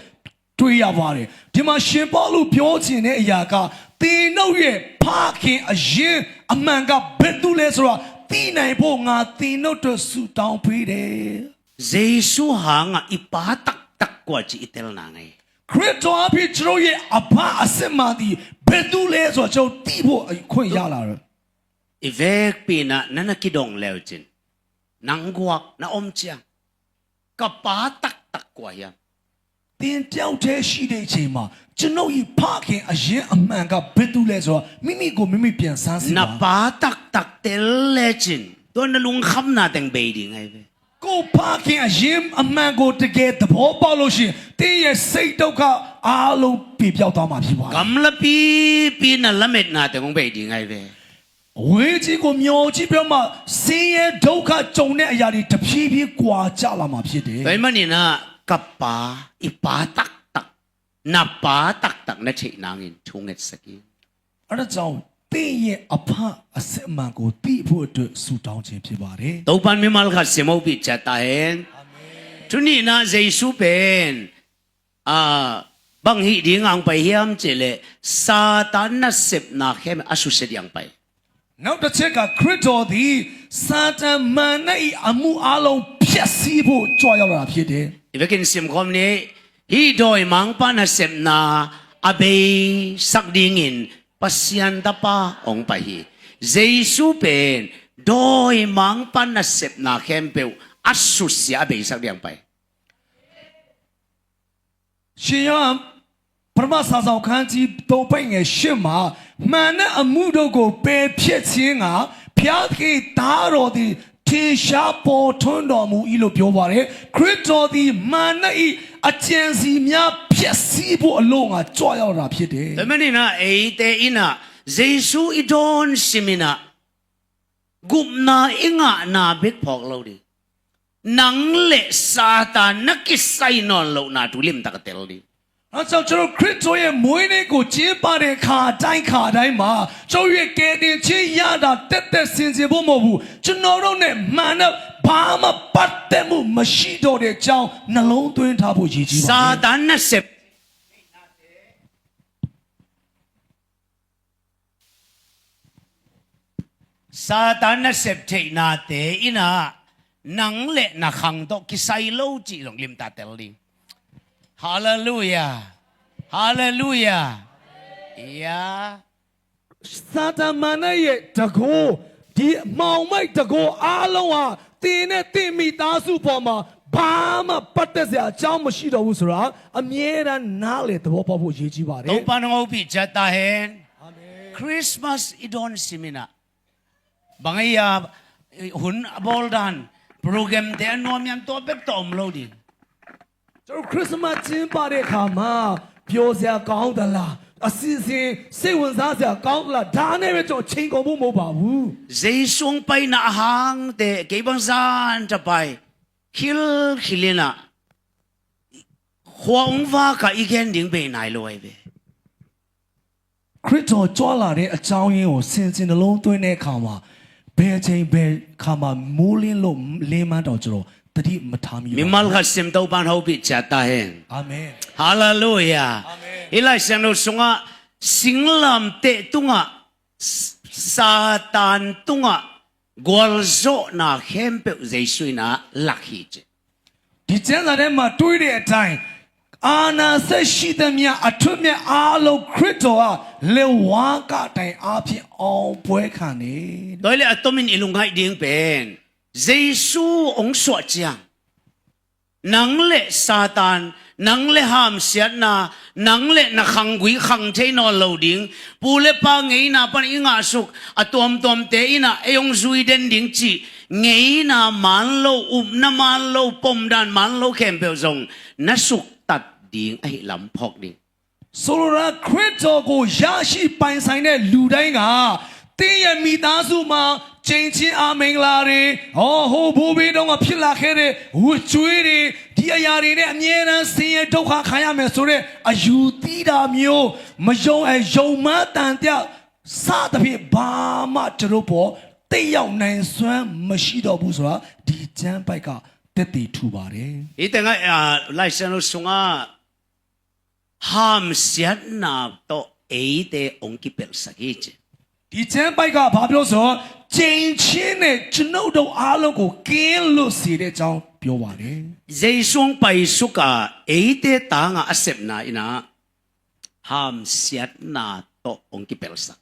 S3: တွေ့ရပါတယ်ဒီမှာရှင်ပေါလုပြောခြင်းတဲ့အရာက တင်တို့ရဲ့ဖခင်အရင်အမှန်ကဘယ်သူလဲဆိုတော့သိနိုင်ဖို့ငါတင်တို့တို့ဆူတောင်းပေးတယ်
S2: Jesu hanga ipatak tak kwa chi itel na ngay.
S3: ခရစ်တော်အဖြစ်ကျွန်တော်ရဲ့အဖအစစ်မှန်ဒီဘယ်သူလဲဆိုတော့ကျွန်တော်သိဖို့အခွင့်ရလာတယ်
S2: Ivek pina nanakidong leo chin. Nangguak na omchiang. Kapatak tak kwa yan.
S3: တင်ကြောက်တဲ့ရှိတဲ့အချိန်မှာကျွန်တော်ဤဖခင်အရင်အမှန်ကဘယ်သူလဲဆိုတော့မိမိကိုမိမိပြန်စမ်းစစ်ပါ
S2: Napatak tak tel le chin. Doon na lungkham nating baby ngay be.
S3: ကိုဖခင်အရင်အမှန်ကိုတကယ်သဘောပေါက်လို့ရှိရင်တင်းရဲ့စိတ်ဒုက္ခအားလုံးပြပြောက်သွားမှာဖြစ်ပါတယ်
S2: Kamla pi na lamit natin kung baby ngay be.
S3: ဝေကြီးကိုမျောကြည့်ပြမှဆင်းရဲဒုက္ခကြုံတဲ့အရာတွေတဖြည်းဖြည်းကွာကြလာမှာဖြစ်တယ်
S2: Kaya man na kapa ipatak tak. Napatak tak na chay nangin chungit sakin.
S3: အဲ့ဒါကြောင့်တင်းရဲ့အဖအစစ်အမှန်ကိုသိဖို့အတွက်ဆူတောင်းခြင်းဖြစ်ပါတယ်
S2: Taupan mi malkat si mo pichatahin. Tuni na Jesu pen. Banghi di ngang pahiyam chile. Satan na sip na kem asusid yang pay.
S3: နောက်တစ်ချက်ကခရစ်တော်သည်စာတန်မန်နဲ့အမှုအလုံးဖျက်ဆီးဖို့ကြွရောက်လာဖြစ်တယ်
S2: Ibekin sim kom ni. Hidoy mang pa na sip na abay sakdingin. Pasyan ta pa ong pahi. Jesu pen. Doy mang pa na sip na kem peu. Asus siya abay sakdiyang pay.
S3: ရှင်ယောဟန်ပရမစာဆောင်ခန်းကြီး၃ပိတ်ငယ်၈မှာမှန်တဲ့အမှုတို့ကိုပယ်ဖြစ်ခြင်းကဖျားခင်သားတော်သည်ထင်ရှားပေါ်ထွန်းတော်မူ၏လို့ပြောပါတယ်ခရစ်တော်သည်မှန်တဲ့အကျဉ်းစီများဖြစ်စီဖို့အလို့ငါကြွရောက်တာဖြစ်တယ်
S2: Temenin na te ina Jesu idon simina gumna inga na big phok lo di nang le satan nakisay non lo na tulim takatel di
S3: အဲကြောင့်ကျွန်တော်ခရစ်တော်ရဲ့မွေးနေ့ကိုကျင်းပတဲ့ခါတိုင်းမှာကျွန်တော်ရဲ့ကယ်တင်ခြင်းရတာတက်တက်စင်စင်ဖို့မဟုတ်ဘူးကျွန်တော်တို့နဲ့မှန်တဲ့ဘာမှပတ်သက်မှုမရှိတော့တဲ့အကြောင်းနှလုံးသွင်းထားဖို့ရည်ကြီးပါတယ်
S2: Satan na sep Satan na sep te na te ina nang le na khang do kisay lo chi long lim tatel di Hallelujah Hallelujah Yeah
S3: စာတမန်ရဲ့တကောဒီမောင်မိုက်တကောအားလုံးဟာတင်းနဲ့တင်းမိသားစုပေါ်မှာဘာမှပတ်သက်စရာအကြောင်းမရှိတော့ဘူးဆိုတာအမြဲတမ်းနားလေသဘောပေါက်ဖို့ရည်ကြီးပါတယ်
S2: Tong panong pi jatahen Christmas idon simina Bangaya hun boldan program te anom yan to pek tom lo di
S3: ကျွန်တော်ခရစ်စမတ်ကျင်းပတဲ့အခါမှာပြောစရာကောင်းသလားအစီအစဉ်စိတ်ဝင်စားစရာကောင်းသလားဒါနဲ့ပဲကျွန်တော်ချိန်ကုန်ဖို့မဟုတ်ပါဘူး
S2: Jeisung pay na ahang te kaibang zan tapay hilina Huang va ka igen ding be nai lo ai be
S3: ခရစ်တော်ကြွလာတဲ့အကြောင်းရင်းကိုစင်စင်နှလုံးသွင်းတဲ့အခါမှာဘယ်အချိန်ဘယ်ခါမှာမိုးလင်းလို့လင်းမန်းတော့ကျွန်တော်တတိမထားမိဘူး
S2: Mimal ka sim tau pan ho pi jatahen
S3: အာမင်
S2: Hallelujah. Ila siyang sunga singlam te tunga satan tunga gwalzo na hempe Jesu na lakhi.
S3: ဒီကျမ်းစာထဲမှာတွေးတဲ့အတိုင်းအာနာဆက်ရှိသမျှအထွတ်မြတ်အားလုံးခရစ်တော်ဟာလေဝါကတိုင်အားဖြင့်အောင်ပွဲခံနေ
S2: Doile atomin ilungay ding pen. Jesu ong so chiang. Nang le satan nang le ham siat na nang le na khangui khang thei no loading pule pa ngei na pan inga suk atom tom te ina eyong zui den ding chi ngei na man lo na man lo pom dan man lo kem pe zong na suk tat ding ai lam phok ding
S3: ဆိုလိုတာခရစ်တော်ကိုရရှိပိုင်ဆိုင်တဲ့လူတိုင်းကတင်းရဲ့မိသားစုမှာချိန်ချင်းအာမင်္ဂလာတွေဟောဟိုဘိုးဘေးတော့ကဖြစ်လာခဲ့တဲ့ဝှကျွေးတွေဒီအရာတွေနဲ့အမြဲတမ်းဆင်းရဲဒုက္ခခံရမယ်ဆိုတဲ့အယူသီးတာမျိုးမယုံယုံမတန်တဲ့စသဖြင့်ဘာမှကျွန်တော်ပေါ်တိတ်ရောက်နိုင်စွမ်းမရှိတော့ဘူးဆိုတာဒီကျမ်းပိုက်ကတက်တည်ထူပါတယ်
S2: ite nga lai san lo sunga ham siat na to ấy để ông kịp bèo sắc hết chứ
S3: ဒီကျမ်းပိုက်ကဘာပြောဆိုကျင့်ချင်းနဲ့ကျွန်ုပ်တို့အားလုံးကိုကင်းလွတ်စေတဲ့အကြောင်းပြောပါတယ်
S2: dây xuống bay suka ấy để ta ngã accept na ina ham siat na to ông kịp bèo sắc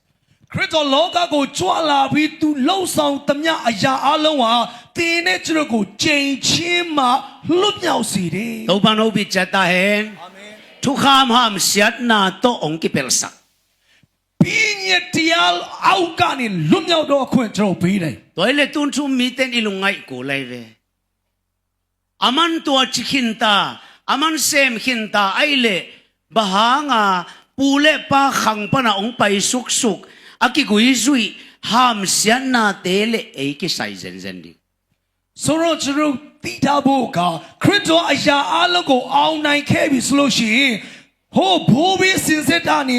S3: ခရစ်တော်လောကကိုကြွလာပြီးသူလှုပ်ဆောင်သမျှအရာအလုံးဟာတင်းနဲ့ကျွန်တော်ကိုကျင့်ချင်းမှလွတ်မြောက်စေတယ်
S2: đâu ban đâu bị chết ta hen thu ham siat na to ông kịp bèo sắc
S3: ပြီးညက်တရားအောက်ကနေလွတ်မြောက်တော့အခွင့်ကျွန်တော်ပေးတယ်
S2: tôi le tun chu mi ten ilungai ko lai ve aman to chikhinta aman sem khinta ai le bahanga pule pa khang pa na ong pai suk suk aki gui zui ham sian na te le ei ki sai zen zen di
S3: ဆိုတော့ကျွန်တော်သိထားဖို့ကခရစ်တော်အရာအလုံးကိုအောင်နိုင်ခဲ့ပြီဆိုလို့ရှိရင်ဟိုဘိုးဘေးစင်စစ်တာနေ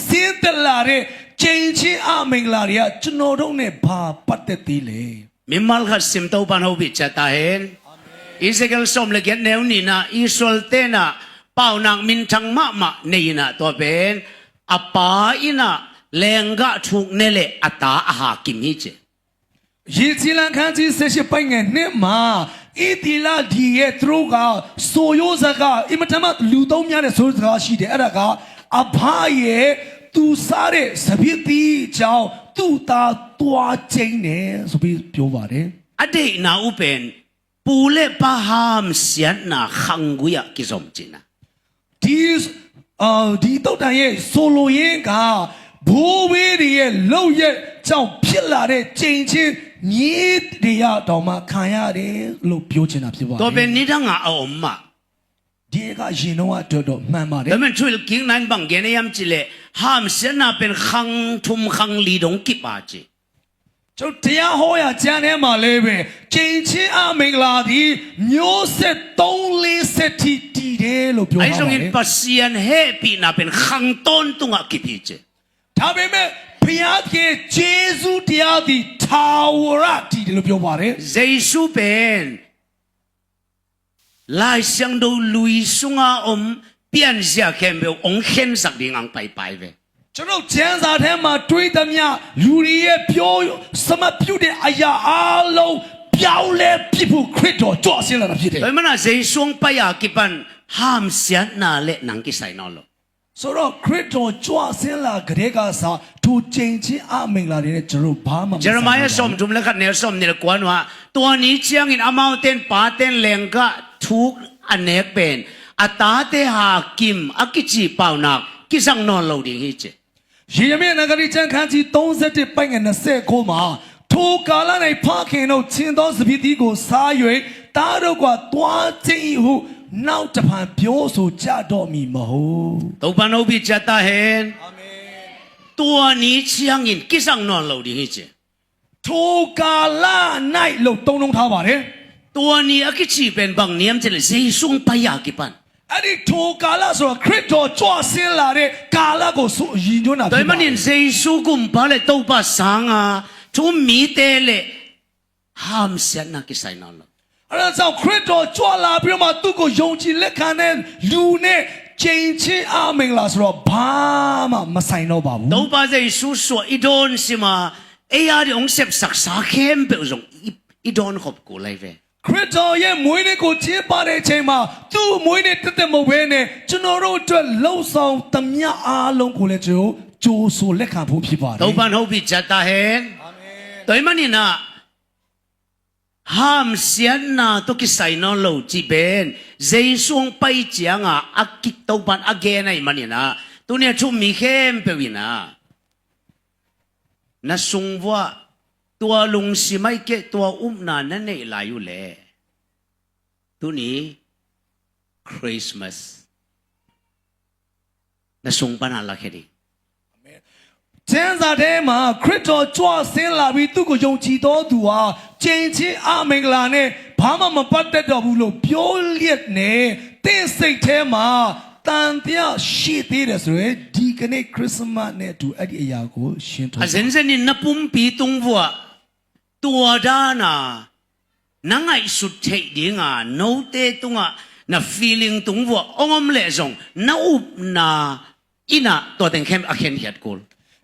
S3: စင်းတလာတဲ့ကျင့်ချင်းအမင်္ဂလာတွေကကျွန်တော်တို့နဲ့ဘာပတ်သက်သေးလဲ
S2: mimal khat sim to ban ho bi cha ta hen Ezekiel som le get neu ni na isol te na pau nang min thang ma nei na to ben apa ina lenga thuk ne le ata aha kim hi che
S3: ရေချီလန်ခန်းကြီးဆက်ရှိပိုင်ငယ်နှစ်မှာဣတိလဒီရဲ့သူတို့ကဆိုရိုးစကားအင်မတန်မှလူသုံးများတဲ့ဆိုရိုးစကားရှိတယ်အဲ့ဒါကအဖရဲ့သူစားတဲ့စပစ်တီကြောင့်သူ့သားတွားကျင်းတယ်ဆိုပြီးပြောပါတယ်
S2: ade na upen pule pa ham sian na khanguya ki som china
S3: ဒီတုတ်တန်ရဲ့ဆိုလိုရင်းကဘိုးဘေးတွေရဲ့လှုပ်ရက်ကြောင့်ဖြစ်လာတဲ့ကျင့်ချင်းမြေတွေရတော့မှခံရတယ်လို့ပြောချင်တာဖြစ်ပါတယ်
S2: to ben ni danga omma
S3: ဒီကရင်တော့တော်တော်မှန်ပါတယ်
S2: da men thul king nan bang gene yam chile ham sian na pen khang thum khang li dong ki pa chi
S3: ကျွန်တော်တရားဟောရကျမ်းထဲမှာလည်းပဲကျင့်ချင်းအမင်္ဂလာဒီမျိုးဆက်3-4ထိတည်တယ်လို့ပြော
S2: ai
S3: ထားပါ
S2: song
S3: တ
S2: in
S3: ယ်
S2: pasian happy na pen khang ton tunga ki pi che
S3: ဒါပေမဲ့ဘုရားရဲ့ဂျေဇုတရားဒီထာဝရတည်တယ်လို့ပြောပါတယ်
S2: Jesu ben lai siang do lui sunga pian sia kem be ong khen sak ding ang pai pai ve
S3: ကျွန်တော်ကျမ်းစာထဲမှာတွေးသမျှလူတွေရဲ့ပြောစမပြုတ်တဲ့အရာအလုံးပြောင်းလဲပြဖို့ခရစ်တော်ကြွဆင်းလာတာဖြစ်တယ်
S2: Toy mana Jesu pa ya ki pan ham sian na le nang ki sai no lo
S3: ဆိုတော့ခရစ်တော်ကြွဆင်းလာကြတဲ့ကစားသူကျင့်ချင်းအမင်္ဂလာတွေနဲ့ကျွန်တော်ဘာမှမဆိုင်ဘူး
S2: Jeremiah som dum le khat ne som ni le kwan wa to ni chiang in amau ten pa ten lenga thuk anek pen ata te ha kim akichi pau nak ki sang no lo ding hi che
S3: ယေရမိနဂရီကျမ်းခန်းကြီး31ပိုင်းငယ်29မှာထိုကာလ၌ဖခင်တို့ချင်းသောစပီတိကိုစား၍တားတို့ကတွားခြင်းဟုနောက်တဖန်ပြောဆိုကြတော့မည်မဟုတ်
S2: to pan ho bi cha ta hen to ni chiang in ki sang no lo ding hi che
S3: ထိုကာလ၌လို့တုံးလုံးထားပါတယ်
S2: to ni akichi pen bang niam che le Jesu pa ya ki pan
S3: အဲ့ဒီထိုကာလဆိုတော့ခရစ်တော်ကြွဆင်းလာတဲ့ကာလကိုဆိုရည်ညွှန်းတာဖြစ်
S2: Toy
S3: ပါတ
S2: man
S3: ယ်
S2: in Jesu kum pa le to pa sanga to mi te le ham sian na ki sai no lo
S3: အဲ့ဒါကြောင့်ခရစ်တော်ကြွလာပြီးတော့မှသူ့ကိုယုံကြည်လက်ခံတဲ့လူနဲ့ကျင့်ချင်းအမင်္ဂလာဆိုတော့ဘာမှမဆိုင်တော့ပါဘူး
S2: to pa Jesu so idon sima e ya de ong sep sak sa khem pe zong idon khop ko lai ve
S3: ခရစ်တော်ရဲ့မွေးနေ့ကိုကျင်းပတဲ့အချိန်မှာသူ့မွေးနေ့တက်တက်မဟုတ်ဘဲနဲ့ကျွန်တော်တို့အတွက်လှုပ်ဆောင်သမျှအားလုံးကိုလည်းကျွန်တော်ကြိုးဆိုလက်ခံဖို့ဖြစ်ပါတယ်
S2: to pan ho bi cha ta hen toy man in na ham sian na to ki sai no lo chi ben Jesu pai chiang a akik to pan again ai man na tu ne chu mi khem pe wi na sung wa tua lung si mai ke tua na na nei la yu le tu ni Christmas na sung pa na la ke di
S3: ကျမ်းစာထဲမှာခရစ်တော်ကြွဆင်းလာပြီးသူ့ကိုယုံကြည်တော်သူဟာကျင့်ချင်းအမင်္ဂလာနဲ့ဘာမှမပတ်သက်တော့ဘူးလို့ပြောလျက်နဲ့တင့်စိတ်ထဲမှာတန်တရားရှိသေးတယ်ဆိုရင်ဒီကနေ့ခရစ်မတ်နဲ့အတူအဲ့ဒီအရာကိုရှင်းထုတ်
S2: a zen zen ni na pum pi tung wa tua da na na ngai su thei dinga no te tunga na feeling tung wa ongom le zong na up na อินะตัวแต่งเข้มอาเคนเหียดกูล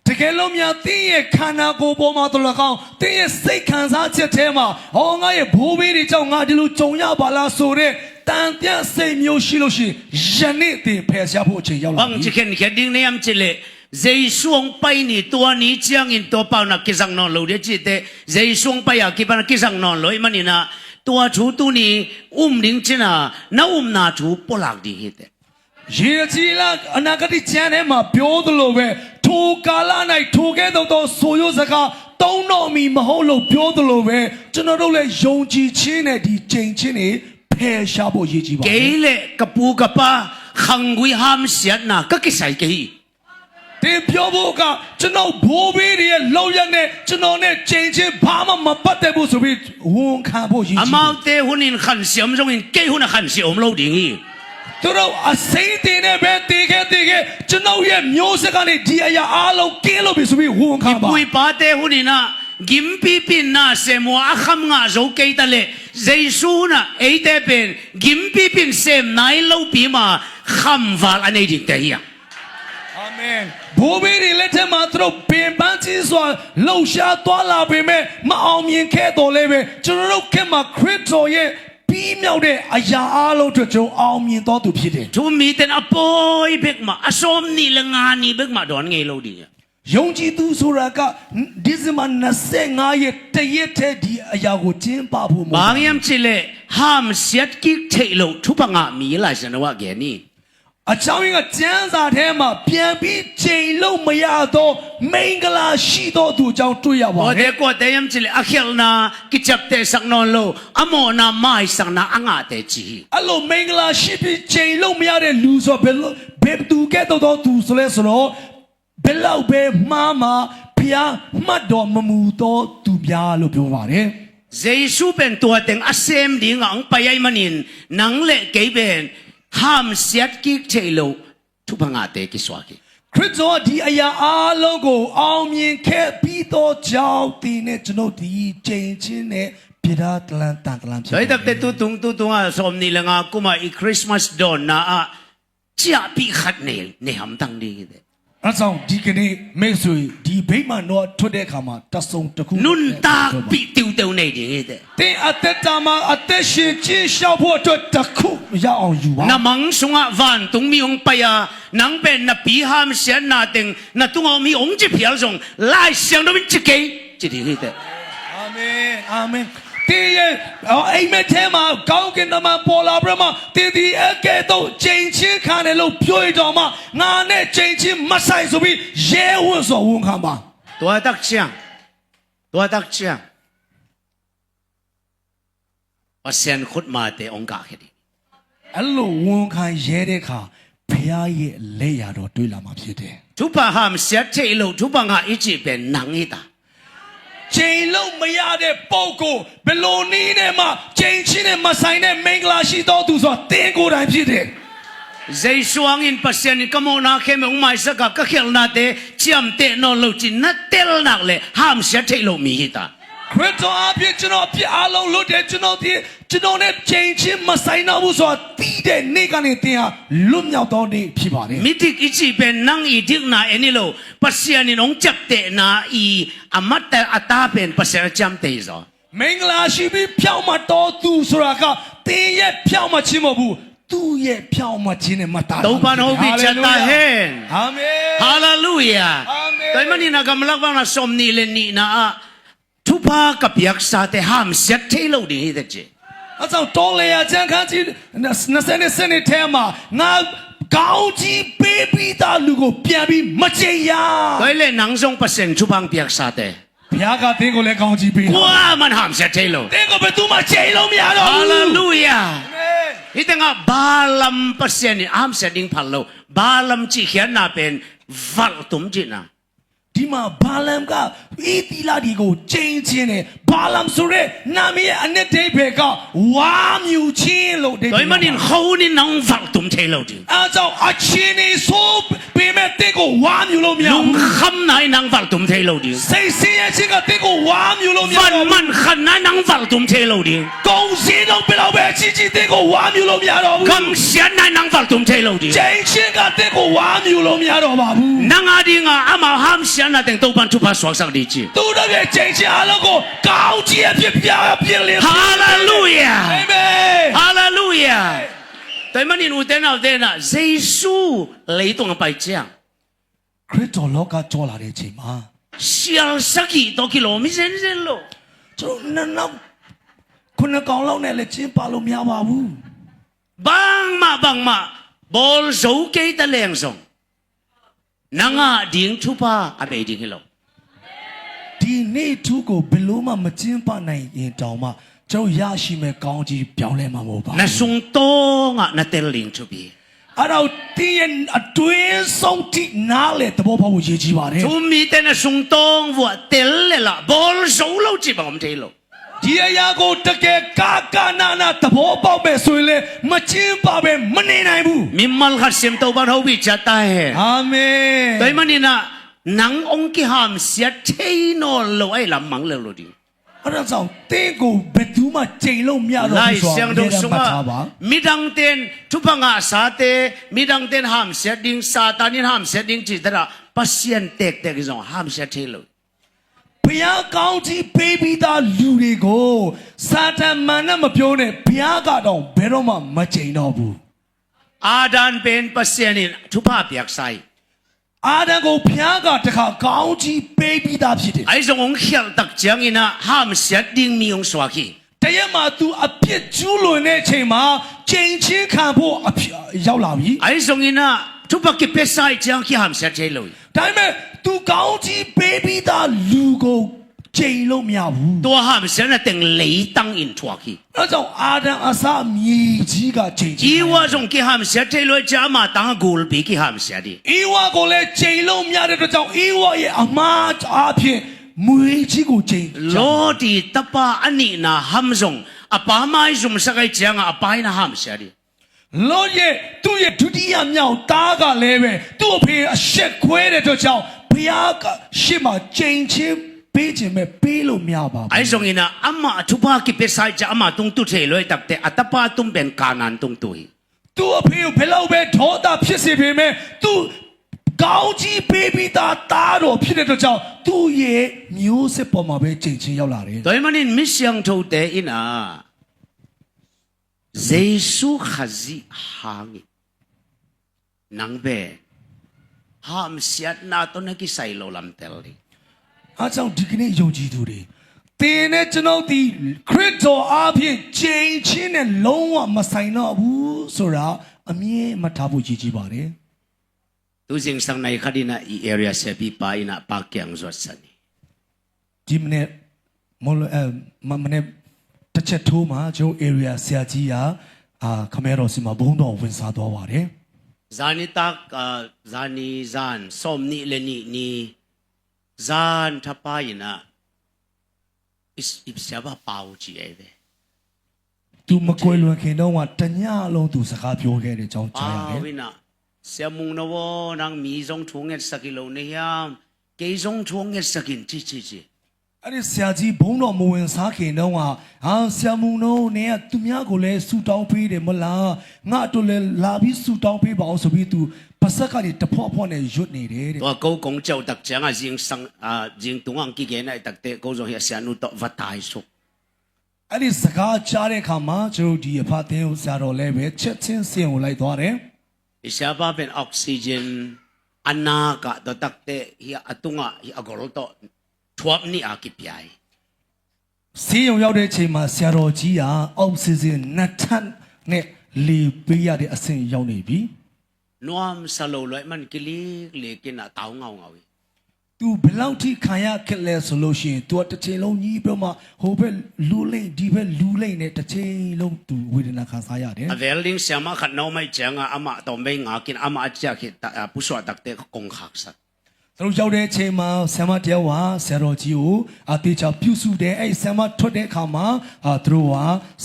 S3: တကယ်လို့များတင်းရဲ့ခန္ဓာကိုယ်ပေါ်မှာတော်လကောင်းတင်းရဲ့စိတ်ခံစားချက်ထဲမှာဟောငါရဲ့ဘိုးဘေးတွေကြောင့်ငါဒီလိုကြုံရပါလားဆိုတဲ့တန်ပြစိတ်မျိုးရှိလို့ရှိရင်ယနေ့တင်ဖယ်ရှားဖို့အချိန်ရောက်လာ
S2: บัง
S3: ပြီ
S2: จะเข็นเขียดิ้งในยามจิเลเจช่วงไปนี่ตัวนี้เจียงอินตัวเปล่านักกิสังนอนโลเดียจิเตเจช่วงไปอยากกิบันกิสังนอนโลยมันนี่นะตัวชูตัวนี้ลิงจินะน้านาชูปลักดีเหตุ
S3: ရေကြီးလာအနာဂတ်ကျမ်းထဲမှာပြောသလိုပဲထိုကာလ၌ထိုကဲ့သို့သောဆိုရိုးစကားတုံးတော်မီမဟုတ်လို့ပြောသလိုပဲကျွန်တော်တို့လည်းယုံကြည်ခြင်းနဲ့ဒီချိန်ချင်းတွေဖယ်ရှားဖို့ရည်ကြီးပါ
S2: เกลกปูกปาขังกุยหามเสียนะก็กิสัยเกย
S3: ဒီပြောဖို့ကကျွန်တော်ဘိုးဘေးတွေရဲ့လောက်ရက်နဲ့ကျွန်တော်နဲ့ချိန်ချင်းဘာမှမပတ်သက်ဘူးဆိုပြီးဝန်ခံဖို့ရည်
S2: อา
S3: ကြီး
S2: มาเตหุนินขันเสียมจงอินเกยหุนขันเสียมโลดิงี
S3: သူတို့အစိမ့်တင်နဲ့ပဲတည်ခဲ့ကျွန်တော်ရဲ့မျိုးဆက်ကနေဒီအရာအားလုံးကင်းလို့ပြီဆိုပြီးဝန်ခံပါ
S2: ปุยปาเตหุนินะกิมปีปินนาเสมัวอาคำงาโจเกยตะเลเจซูนะเอเตเป็นกิมปีปินเสมนายโลปีมาคำวาลอันนี้ดิเตีย
S3: အာမင်ဘိုးဘေးတွေလက်ထက်မှာသူတို့ပင်ပန်းကြီးစွာလှူရှားသွားလာပေမဲ့မအောင်မြင်ခဲ့တော်လဲပဲကျွန်တော်တို့ခင်မှာခရစ်တော်ရဲ့ပြီးမြောက်တဲ့အရာအားလုံးအတွက်ကျွန်တော်အောင်မြင်တော်သူဖြစ်တယ်
S2: ทุมีเตนอปอยเบกมาอสมนี่ละงานี่เบกมาดอนไงโลดิ
S3: ယုံကြည်သူဆိုတာကဒီဇင်ဘာ25ရက်တရက်တည်းဒီအရာကိုကျင်းပဖို့မဟုတ်
S2: บางยามจิเลห้ามเสียดกิกเทโลทุปงามีลาชนวะแกนี่
S3: အချောင်းရင်းကကျမ်းစာထဲမှာပြန်ပြီးချိန်လို့မရတော့မိန်္ဂလာရှိတော်သူအကြောင်းတွေ့ရပါ
S2: โอ
S3: တ
S2: เด
S3: ယ်
S2: โกเตยามจิเลอะเขลนากิจับเตสักนอนโลอโมนาไม้สักนาอ่างาเตจี
S3: အဲ့လိုမိန်္ဂလာရှိပြီးချိန်လို့မရတဲ့လူဆိုဘယ်သူကဲ့သို့သောသူဆိုလဲဆိုတော့ဘယ်လောက်ပဲမှားမှာဖျားမှတ်တော်မမူသောသူပြားလို့ပြောပါတယ်
S2: เจซูเป็นตัวเต็งอเซมดิงอังไปยัยมันินนังเลเกเป็นห้ามเสียดกิกเทโลทุปงาเตกิสวากิ
S3: ခရစ်တော်ဒီအရာအားလုံးကိုအောင်မြင်ခဲ့ပြီးတော့ကြောင့်ဒီနဲ့ကျွန်တော်ဒီချိန်ချင်းနဲ့ပြဒါတလန်တန်တလန်ဖြစ်
S2: โดยตักเตตุงอะสมนี่ละงากุมาอีคริสต์มาสดอนนาอะจะปีขัดเนลในหำตังดีเด
S3: အဲ့ဆောင်ဒီကနေ့မိတ်ဆွေဒီဗိမာန်တော်ထွက်တဲ့အခါမှာတဆုံတစ်ခု
S2: นุนตาปีติวเตวในดีเด
S3: တင်းအသက်တာမှာအသက်ရှင်ချင်းရှောက်ဖို့အတွက်တစ်ခုရအောင်ယူပါ
S2: นามังสุงะวันตุงมีองไปยานังเป็นนาปีหามเสียนาเต็งนาตุงเอามีองจิเพียลจงไล่เสียงโดนจิเกยจิดีเด
S3: အာမင်အာမင်တင်းရဲ့အိမ်မက်ထဲမှာကောင်းကင်တမန်ပေါ်လာပြမတင်းဒီအကဲတော့ချိန်ချင်းခံတယ်လို့ပြောရတော့မှငါနဲ့ချိန်ချင်းမဆိုင်ဆိုပြီးရဲဝံ့စွာဝန်ခံပါ
S2: ตัวตักเชียงว่าเสียนขุดมาเตองกาเฮดี
S3: အဲ့လိုဝန်ခံရဲတဲ့အခါဖခင်ရဲ့လက်ရတော်တွေ့လာမှာဖြစ်တယ်
S2: ทุปะหามเสียเทโลทุปะงาอิจิเป็นนังอีตา
S3: ချိန်လုံးမရတဲ့ပုံကိုဘယ်လိုနည်းနဲ့မှချိန်ချင်းနဲ့မဆိုင်တဲ့မင်္ဂလာရှိတော်သူဆိုတာတင်းကိုယ်တိုင်ဖြစ်တယ်
S2: ใจสว่างอินปัสยานิกโมนาเข้มองไม่สักกะเขลนาเตเจียมเตนอโลจินนัดเตลนักเลยห้ามเสียเทโลมีฮิตา
S3: ခရစ်တော်အပြည့်ကျွန်တော်အပြည့်အလုံးလွတ်တယ်ကျွန်တော်နဲ့ချိန်ချင်းမဆိုင်တော့ဘူးဆိုတာတီးတဲ့နေ့ကနေတင်းဟာလွတ်မြောက်တော်နေ့ဖြစ်ပါတယ်
S2: มิติกอิจิเป็นนังอีดิกนาเอนิโลปัสยานินองจับเตนาอีอามัตแต่อัตาเป็นปัสยาจำเตซอ
S3: မင်္ဂလာရှိပြီးဖြောင်းမတော်သူဆိုတာကတင်းရဲ့ဖြောင်းမခြင်းမဟုတ်ဘူးသူ့ရဲ့ဖြောင်းမခြင်းနဲ့မတား
S2: ตูปานโฮบิจัตตาเฮน
S3: အာမင်
S2: ฮาเลลูยา
S3: အာမင်
S2: แต่มันนี่นะกำลังว่านะสมนีเลนีนะทุพากับยักษ์ซาเตห้ามเสียเทโลดีเดเจ
S3: အဲ့ကြောင့်တော်လေယာကျန်ခန်းကြီး20စနစ်ထဲမှာငါကောင်းကြီးပေးပြီးသားလူကိုပြန်ပြီးမကြိမ်ရ
S2: โดยเลนังซงเปอร์เซ็นต์ทุพังยักษ์ซาเต
S3: ဘုရားကတင်းကိုလည်းကောင်းကြီးပေး
S2: กว่ามันห้ามเสียเทโล
S3: တင်းကိုဘယ်သူမှကြိမ်လို့မရတော့
S2: ฮา
S3: ဘူး
S2: เลลูยา
S3: အာမင်
S2: นี่แต่งบาลัมเปอร์เซ็นต์นี่ห้ามเสียดิ้งพันโลบาลัมจีเขียนน่ะเป็นวัลตุมจินะ
S3: ဒီမှာဘာလမ်ကဤတီလာဒီကိုချိန်ချင်းတယ်ဘာလမ်ဆိုရဲနာမည်ရဲ့အနှစ်ဒိဗေကဝါမြူချင်းလို့ဒိဗေ
S2: โดยมันนี่เขานี่น้องวัลตุมเทโลดี
S3: အားကြောင့်အချင်းနေဆိုပေးမဲ့တဲ့ကိုဝါမြူလို့မရ
S2: ลุง
S3: ဘူး
S2: คำไหนนางวัลตุมเทโลดี
S3: စိတ်ဆင်းရဲခြင်းကတဲ့ကိုဝါမြူလို့မရ
S2: วัน
S3: ဘူး
S2: มันค看那能放动车路的，
S3: ကုန်စည်တော့ဘယ်တော့ပဲချီချီတဲ့ကိုဝါမျိုးလို့မရတော့ဘူး
S2: 咁现那能放动车路的，
S3: ချိန်ချင်းကတဲ့ကိုဝါမျိုးလို့မရတော့ပါဘူး
S2: 那阿的啊，阿妈喊现那等豆瓣出把双上的去，
S3: သူတို့ရဲ့ချိန်ချင်းအားလုံးကိုကောင်းကြီးအဖြစ်ပြပြလင်း
S2: 哈利路
S3: အာ
S2: 亚，
S3: မင်
S2: 哈利路亚。对嘛？你有电脑电脑，耶稣雷动白讲，
S3: ခရစ်တော်လောကကြောလာတဲ့အချိန်မှာ
S2: 小十几多kilo米人人咯，
S3: ကျွန်တော်နောက်ခုနကောင်လောက်နဲ့လည်းကျင်းပါလို့မရပါဘူး
S2: 帮嘛，不手给的脸上，那啊顶出把阿北顶去咯。
S3: ဒီနေ့သူကိုဘယ်လို့မှမကျင်းပနိုင်ရင်တောင်မှကျွန်တော်ရရှိမဲ့ကောင်းကြီးပြောင်းလဲမှာမဟုတ်ပါ
S2: 那
S3: ဘူး
S2: 送东啊，那得领出边。
S3: အဲ့တော့တင်းရဲ့အတွင်းဆုံးတိနားလေသဘောပေါက်ဖို့ရည်ကြီးပါတယ်
S2: 出面的那送东我得来了，不手喽，只把我们这喽。
S3: ဒီအရာကိုတကယ်ကာနာနာသဘောပေါက်ပဲဆိုရင်လေမကျင်းပပဲမနေနိုင်ဘူး
S2: 明mal哈sem豆把头比加大嘿。
S3: အာမင်
S2: 对嘛你那，能翁给他们写车诺路哎，难忙了咯的。
S3: အဲ့ဒါကြောင့်တင်းကိုဘယ်သူမှချိန်လို့မရတော့
S2: 来
S3: ဘူးဆို
S2: 相
S3: တော့
S2: 都
S3: အ
S2: 送
S3: မှတ်ထားပါ
S2: 啊，米当天出帮啊啥的，米当天他们写定啥，当天他们写定记得了，把线带带个种他们写车喽。
S3: ဘုရားကောင်းကြီးပေးပြီးသားလူတွေကိုစာတန်မာနမပြောနဲ့ဘုရားကတော့ဘယ်တော့မှမချိန်တော့ဘူး
S2: 阿丹边把线呢，出怕别塞。
S3: အာဒံကိုဘုရားကတခါကောင်းကြီးပေးပြီးသားဖြစ်တယ်
S2: 哎，种我晓得讲的呢，他们写定米用刷去。
S3: တရက်မှာ तू အပြစ်ကျူးလွန်တဲ့အချိန်မှာချိန်ချင်းခံဖို့အဖြစ်ရောက်လာပြီ
S2: 哎，种的呢，出怕给别塞讲去他们写车喽。
S3: ဒါပေမဲ့ तू ကောင်းကြီးပေးပြီးသားလူကိုချိန်လို့မရဘူး
S2: 多他们写那等雷当引刷去。
S3: အဲကြောင့်အာဒံအစမြေကြီးကချိန်ချင်း
S2: 伊我种给他们写车喽，加嘛当古比给他们写的。
S3: ဤဝါကိုလည်းချိန်လို့မရတဲ့အတွက်ကြောင့်ဤဝါရဲ့အမားအဖြစ်မွေကြီးကိုချိန်
S2: 罗的达巴安尼那他们种阿爸妈种是个讲啊，阿爸那他们写的。
S3: လောရဲ့သူ့ရဲ့ဒုတိယမြောက်သားကလည်းပဲသူ့အဖေအဆက်ခွဲတဲ့အတွက်ကြောင့်ဘုရားကရှေ့မှာချိန်ချင်းပေးခြင်းပဲပေးလို့မရပါဘူး
S2: 哎，种的呢，阿妈出怕给别塞讲阿妈东都车喽，得的阿达巴东边迦南东对。
S3: သူ့အဖေကိုဘယ်လောက်ပဲဒေါသဖြစ်စေပေမဲ့သူကောင်းကြီးပေးပြီးသားသားတော်ဖြစ်တဲ့အတွက်ကြောင့်သူ့ရဲ့မျိုးစစ်ပေါ်မှာပဲချိန်ချင်းရောက်လာတယ်
S2: 对嘛？你没想透的因啊，耶稣还是行的，能呗？他们写那都那个塞罗兰德的。
S3: အားကြောင့်ဒီကနေ့ယုံကြည်သူတွေတင်းနဲ့ကျွန်တော်ဒီခရစ်တော်အားဖြင့်ချိန်ချင်းနဲ့လုံးဝမဆိုင်တော့ဘူးဆိုတာအမြင်မှတ်ထားဖို့ရည်ကြီးပါတယ်
S2: 都经常那看的那 area 是比巴那巴江说啥呢？
S3: ဒီမနေ့မနေ့တစ်ချက်ထိုးမှာကျွန်တော် area ဆရာကြီးကခမဲတော်စီမှာဘုံတော်ဝင်စားသွားပါတယ်
S2: Zani tak zani zan som ni le ni zan tapai na is siapa pau chi ai ve.
S3: သူမကွယ်လွန်ခင်တော့ကတညလုံးသူစကားပြောခဲ့တဲ့အကြောင်းကြားရတ
S2: Pau
S3: ယ်
S2: na sia mung na wo nang mi zong chung et sakilo ne yam ke zong chung et sakin chi.
S3: အဲ့ဒီဆရာကြီးဘုံတော်မဝင်စားခင်တော့ကဆရာမုံတို့နင်ကသူများကိုလည်းဆူတောင်းပေးတယ်မလားငါတို့လည်းလာပြီးဆူတောင်းပေးပါအောင်ဆိုပြီးသူပါစက်ကနေတဖွားဖွားနဲ့ရွတ်နေတယ်တဲ့
S2: Wa ko kong chau tak chang a jing sang jing tungang ki ge na tak te ko zong ya sia nu to vatai so.
S3: အဲ့ဒီစကားကြားတဲ့အခါမှာကျွန်တော်ဒီအဖအသင်းကိုဆရာတော်လည်းပဲချက်ချင်းစင်ကိုလိုက်သွားတယ်
S2: Siapa pen oxygen anaka to tak te hi atunga hi agol to thuap ni akipiai.
S3: ဆေးရုံရောက်တဲ့အချိန်မှာဆရာတော်ကြီးကအောက်ဆီဂျင်နှစ်ထပ်နဲ့လေပေးရတဲ့အဆင့်ရောက်နေပြီ
S2: Nuam salo loi man kilik lekin na tao ngau ngau.
S3: तू ဘယ်လောက်ထိခံရခဲ့လဲဆိုလို့ရှိရင် तू တစ်ချိန်လုံးကြီးပြီးမှဟိုဘက်လူလိမ့်ဒီဘက်လူလိမ့်နဲ့တစ်ချိန်လုံး तू ဝေဒနာခံစားရတယ်
S2: Aveling siama khat no mai changa ama to mai ngakin ama acha khit puswa takte kong khak sat.
S3: သူတို့ရောက်တဲ့အချိန်မှာဆမ်မတယောက်ဟာဆရာတော်ကြီးကိုအတေချာပြုစုတယ်အဲ့ဆမ်မထွက်တဲ့အခါမှာသူတို့က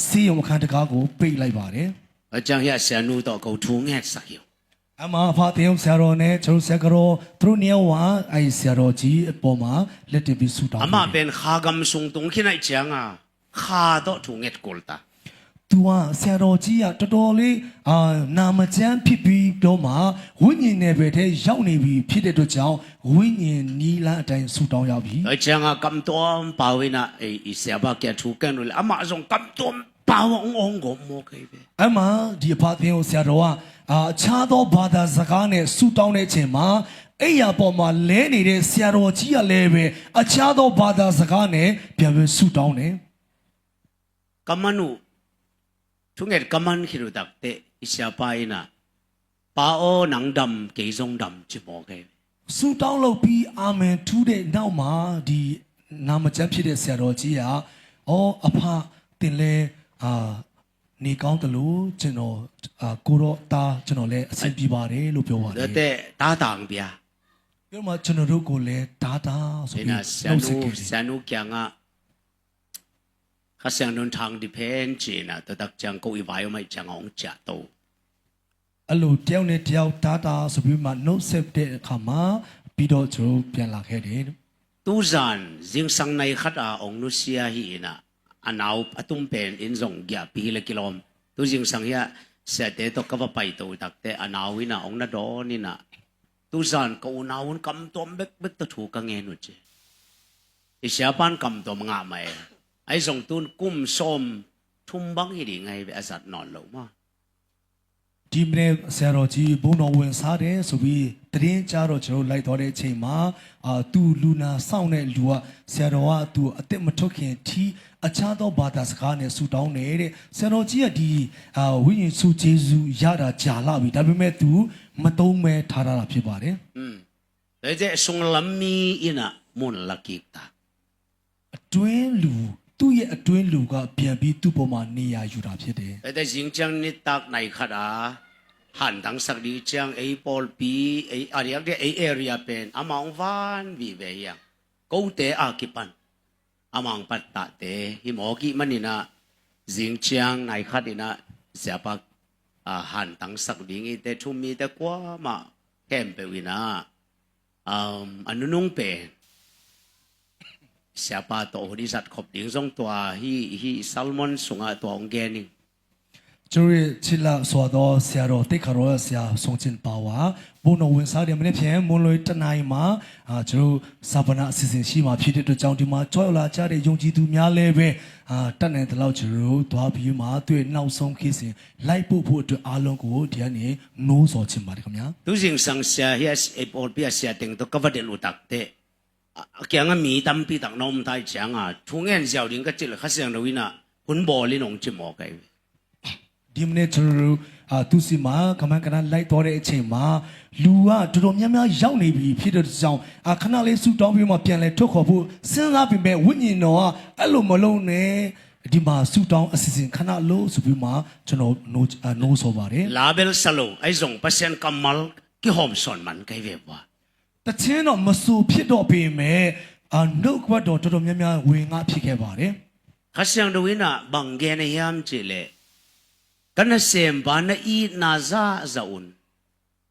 S3: စီးရုံအခန်းတကားကိုပိတ်လိုက်ပါတယ်
S2: Achang ya sianu to ko thu nget sak yo.
S3: အမဖာတင်ဆရာတော်နဲ့ကျွန်တော်ဆရာတော်သူတို့နေဝါအဲဆရာတော်ကြီးအပေါ်မှာလက်တင်ပြီးဆူတောင်း
S2: Ama ben khagam sung tung kinai changa kha do thunget kolta.
S3: သူကဆရာတော်ကြီးကတော်တော်လေးနာမကျန်းဖြစ်ပြီးတော့မှဝိညာဉ်နယ်ပယ်ထဲရောက်နေပြီဖြစ်တဲ့အတွက်ကြောင့်ဝိညာဉ်နီးလန်းအတိုင်းဆူတောင်းရောက်ပြီ
S2: Ai changa kam tom pawina e siaba kya thu kan ul ama zong kam tom pawong ong go mo kai be.
S3: အမှဒီအဖသင်ကိုဆရာတော်ကအခြားသောဘာသာစကားနဲ့ဆူတောင်းတဲ့အချိန်မှာအဲ့ရပေါ်မှာလဲနေတဲ့ဆရာတော်ကြီးကလည်းပဲအခြားသောဘာသာစကားနဲ့ပြန်ပြီးဆူတောင်းတယ်
S2: Kamanu thunget kaman khiru dakte isiapa ina pao nang dam ke zong dam chi mo kai.
S3: ဆူတောင်းလို့ပြီးအာမင်ထူးတဲ့နောက်မှာဒီနာမကျန်းဖြစ်တဲ့ဆရာတော်ကြီးကအဖတင်လဲနေကောင်းတယ်လို့ကျွန်တော်ကိုတော့တာကျွန်တော်လည်းအဆင်ပြေပါတယ်လို့ပြောပါတယ်
S2: Te ta tang bia.
S3: ပြောမှကျွန်တော်တို့ကိုလည်းဒါဆိုပြီး
S2: Ina
S3: နှုတ်ဆက်ခဲ့တယ်
S2: sanu kya nga khasang nun thang dipen china to dak chang ko iwayo mai chang ong cha to.
S3: အဲ့လိုတယောက်နဲ့တယောက်ဒါဆိုပြီးမှနှုတ်ဆက်တဲ့အခါမှာပြီးတော့ကျွန်တော်ပြန်လာခဲ့တယ်
S2: Tu zan jing sang nai khat a ong nu sia hi ina anau atum pen in zong gya pi le kilom tu jing sang ya se te to ka pa pai to dak te anau ina ong na do ni na tu zan ko naun kam tom bek bek to thu ka nge nu che i sia pan kam tom nga mai ai zong tun kum som thum bang hi ri ngai be asat non lo ma
S3: ဒီမနေ့ဆရာတော်ကြီးဘုံတော်ဝင်စားတယ်ဆိုပြီးတရင်ကြတော့ကျွန်တော်လိုက်တော်တဲ့အချိန်မှာသူလူနာစောင့်တဲ့လူကဆရာတော်ကသူအသက်မထုတ်ခင်ထီအခြားသောဘာသာစကားနဲ့ဆူတောင်းနေတဲ့ဆရာတော်ကြီးကဒီဝိညာဉ်စုကျေးဇူးရတာကြာလာပြီဒါပေမဲ့သူမတုံးမဲထားတာဖြစ်ပါတယ်
S2: le je sung lam mi ina mun lakik ta
S3: အတွင်းလူသူ့ရဲ့အတွင်းလူကပြန်ပြီးသူ့ပေါ်မှာနေရာယူတာဖြစ်တယ်
S2: le de jing chang ni tak nai khat a han dang sak di chang ei pol pi ei ariak de ei area pen amang van vi ve yang ko te a kipan amang pat ta te hi mo ki manina jing chang nai khat ina siapa han dang sak ding i te thu mi te kwa ma kem pe wina anunung pen siapa to di sat khop ding song tua hi salmon sunga to ong gening
S3: ကျွန်တော်ချစ်လာဆိုတော့ဆရာတော်တိတ်ခါတော်ဆရာဆုံးချင်းပါဝါဘုံတော်ဝင်စားတယ်မနေ့ဖြန်မွန်လွေတနိုင်မှာကျွန်တော်စာပနာအစီအစဉ်ရှိမှာဖြစ်တဲ့အတွက်ကြောင့်ဒီမှာကြောက်လာကြတဲ့ယုံကြည်သူများလည်းပဲတက်နိုင်တဲ့လောက်ကျွန်တော်သွားပြီးမှတွေ့နောက်ဆုံးခေတ်စဉ်လိုက်ဖို့အတွက်အားလုံးကိုဒီကနေနိုးစော်ချင်ပါတယ်ခင်ဗျာ
S2: tu jing sang sia hias e por pia sia teng to ka vadel utak te kya nga mi tam pi tak nom tai chang a thungen jiao ding ka chil kha siang lo wina hun bo li nong chi mo kai
S3: ဒီမနေ့ကျွန်တော်သူစီမှာကမန်ကနလိုက်တော်တဲ့အချိန်မှာလူကတော်တော်များများရောက်နေပြီဖြစ်တဲ့ကြောင့်ခဏလေးဆူတောင်းပြီးမှပြန်လဲထွက်ခေါ်ဖို့စဉ်းစားပြီးမဲ့ဝိညာဉ်တော်ကအဲ့လိုမလုံးနဲ့ဒီမှာဆူတောင်းအစီအစဉ်ခဏလို့ဆိုပြီးမှကျွန်တော်နိုးဆိုပါတယ်
S2: label salo ai zong pasien kamal ki hom son man kai ve ba
S3: တချင်းတော့မဆူဖြစ်တော့ပေမဲ့နှုတ်ကပတ်တော်တော်တော်များများဝင်ငါဖြစ်ခဲ့ပါတယ်
S2: kha siang do wina bang ge na yam chi le kana sem ba na i na za zaun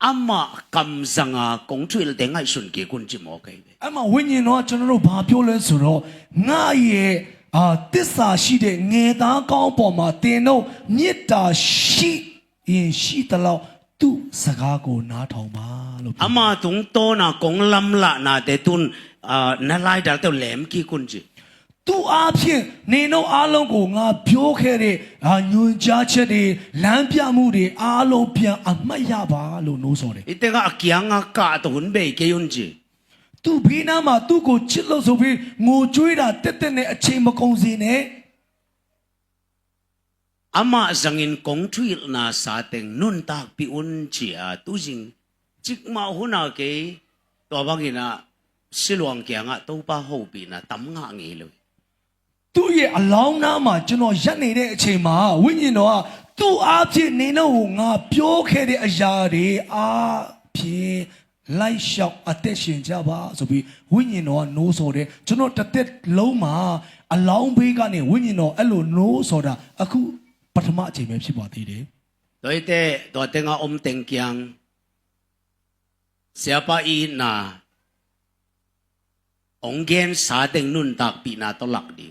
S2: amma kam zanga kong thwil te ngai sun ki kun chi mo kai ve
S3: အဲ့မှာဝိညာဉ်တော်ကကျွန်တော်တို့ဘာပြောလဲဆိုတော့ငါရဲ့တစ္ဆာရှိတဲ့ငယ်သားကောင်းပေါ်မှာတင်တော့မေတ္တာရှိရင်ရှိသလောက်သူ့စကားကိုနားထောင်ပါလို့ပြော
S2: ama tung to na kong lam la na te tun na lai dal to lem ki kun chi
S3: သူ့အားဖြင့်နေတော့အားလုံးကိုငါပြောခဲ့တဲ့ညွန်ကြားချက်တွေလမ်းပြမှုတွေအားလုံးပြန်အမှတ်ရပါလို့နှိုးဆော်တယ်
S2: ite nga akyanga ka to hun be ke yun chi
S3: သူ့ဘေးနားမှာသူ့ကိုချစ်လို့ဆိုပြီးငိုကြွေးတာတက်တက်နဲ့အချိန်မကုန်စေနဲ့
S2: ama zangin kong thwil na sa teng nun tak pi un chi a tu jing chik ma huna ke to bangina silwang kya nga to pa ho pi na tam nga ngi lo
S3: သူ့ရဲ့အလောင်းနားမှာကျွန်တော်ရက်နေတဲ့အချိန်မှာဝိညာဉ်တော်ကသူ့အားဖြင့်နေတော့ငါပြောခဲ့တဲ့အရာတွေအားဖြင့်လိုက်လျှောက်အသက်ရှင်ကြပါဆိုပြီးဝိညာဉ်တော်ကနိုးဆော်တယ်ကျွန်တော်တစ်သက်လုံးမှာအလောင်းဘေးကနေဝိညာဉ်တော်အဲ့လိုနိုးဆော်တာအခုပထမအချိန်ပဲဖြစ်ပါသေးတယ်
S2: to ite to te nga om teng kyang siapa ina onggen sa deng nun tak pi na tolak di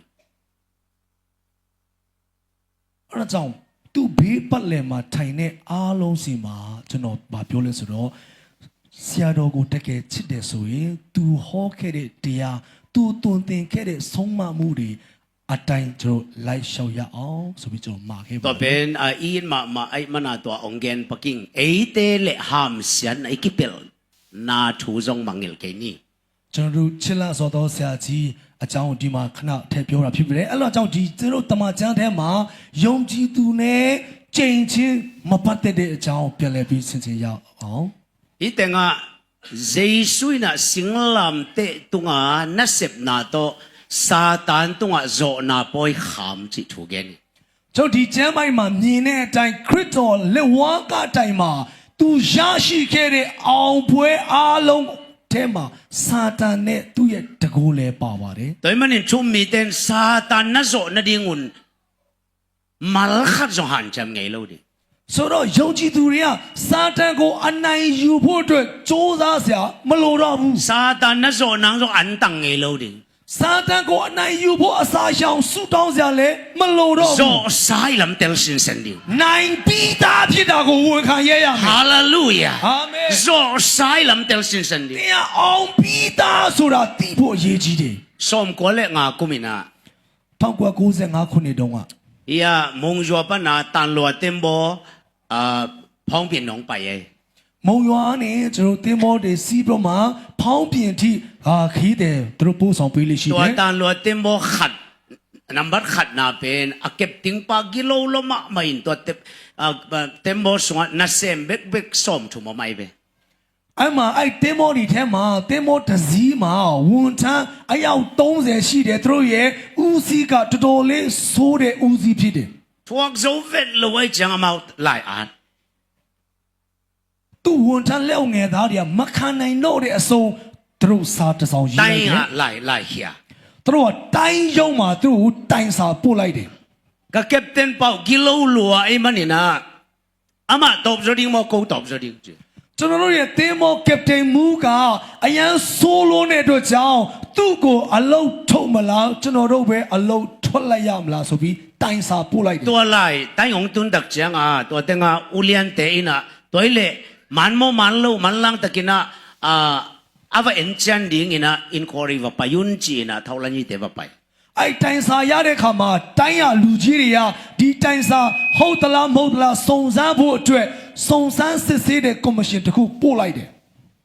S3: အဲ့ဒါကြောင့်သူ့ဘေးပတ်လည်မှာထိုင်တဲ့အားလုံးစီမှာကျွန်တော်ဗာပြောလဲဆိုတော့ဆရာတော်ကိုတကယ်ချစ်တယ်ဆိုရင်သူဟောခဲ့တဲ့တရားသူတွင်တင်ခဲ့တဲ့ဆုံးမမှုတွေအတိုင်းကျွန်တော်လိုက်လျှောက်ရအောင်ဆိုပြီးကျွန်တော်မှာခဲ့ပါ
S2: to ben a in ma ai mana to onggen paking ei te le ham sian ai kipel na thu jong mangil ke ni
S3: ကျွန်တော်တို့ချစ်လစောတော်ဆရာကြီးအကြောင်းဒီမှာခဏထည့်ပြောတာဖြစ်ပါတယ်အဲ့လိုကြောင့်ဒီကျွန်တော်တမန်ကျမ်းထဲမှာယုံကြည်သူနဲ့ကြိမ်ချင်းမပတ်သက်တဲ့အကြောင်းပြန်လည်ပြီးဆင်ခြင်ရအောင်
S2: itenga jesu na singlam te tunga na sep na to satan tunga zo na poi kham chi thu gen
S3: ကျွန်တော်ဒီကျမ်းပိုင်းမှာမြင်တဲ့အတိုင်းခရစ်တော်လက်ဝါးကအတိုင်းမှာသူရရှိခဲ့တဲ့အောင်ပွဲအားလုံးထဲမှာစာတန်နဲ့သူ့ရဲ့တကူလည်းပါပါတယ်
S2: toy manin chum mi ten satan na zo na dingun mal khat zo han cham ngai lo di
S3: ဆိုတော့ယုံကြည်သူတွေကစာတန်ကိုအနိုင်ယူဖို့အတွက်စ조사စရာမလိုတော့ဘူး
S2: satan na zo nang zo an tang ngai lo di
S3: စာတန်ကိုအနိုင်ယူဖို့အစာရှောင်ဆူတောင်းစရာလည်းမလိုတော့ဘူး
S2: zo sai lam tel sin sen di
S3: နိုင်ပြီးသားဖြစ်တာကိုဝန်ခံရရမယ်
S2: hallelujah
S3: အာမင်
S2: zo sai lam tel sin sen di
S3: တရားအောင်ပြီးသားဆိုတာသိဖို့အရေးကြီးတယ်
S2: som ko le nga kumina
S3: 1995ခုနှစ်တုန်းက
S2: ya mong jo pa na tan lo tembo phong bien nong pa ye
S3: မုံရွာနဲ့ကျွန်တော်တင်းမောတွေစီးပြီးမှဖောင်းပြင်ထိခီးတယ်သူတို့ပို့ဆောင်ပေးလိရှိတ
S2: ตัว
S3: ယ်
S2: tan lo tembo khat number khat na pen a kep ting pa gilo lo ma main to tembo so na sem bek bek som thu ma mai be
S3: အဲ့မှာအဲ့တင်းမောတွေထဲမှာတင်းမောတစ်စီးမှာဝန်ထမ်းအယောက်30ရှိတယ်သူတို့ရဲ့ဦးစီးကတော်တော်လေးဆိုးတဲ့ဦးစီးဖြစ်တယ်
S2: thuak zo vet lo wai chang amount lai an
S3: သူ့ဝန်ထမ်းလက်ငယ်သားတွေကမခံနိုင်တော့တဲ့အစုံသူတို့စာတစ်စောင်ရေးလိုက်
S2: tai
S3: တယ်
S2: ha lai hia
S3: သူတို့ကတိုင်းရုံးမှာသူတို့တိုင်စာပို့လိုက်တယ်
S2: ka captain pau gilo lo ai manina ama top zo ding mo ko top zo ding
S3: ကျွန်တော်တို့ရဲ့တင်းမောကပတိန်မူကအရန်ဆိုးလို့တဲ့အတွက်ကြောင့်သူ့ကိုအလုတ်ထုတ်မလားကျွန်တော်တို့ပဲအလုတ်ထွက်လိုက်ရမလားဆိုပြီးတိုင်စာပို့လိုက်တယ်
S2: ตัวlai tai ong tun dak chang a to tenga ulian te ina toile man mo man lo man lang takina ava enchan ding ina inquiry va payun chi ina thaulani te va pai
S3: အဲ့တိုင်စာရတဲ့ခါမှာတိုင်းရလူကြီးတွေကဒီတိုင်စာဟုတ်သလားမဟုတ်သလားစုံစမ်းဖို့အတွက်စုံစမ်းစစ်ဆေးတဲ့ကော်မရှင်တစ်ခုပို့လိုက်တယ်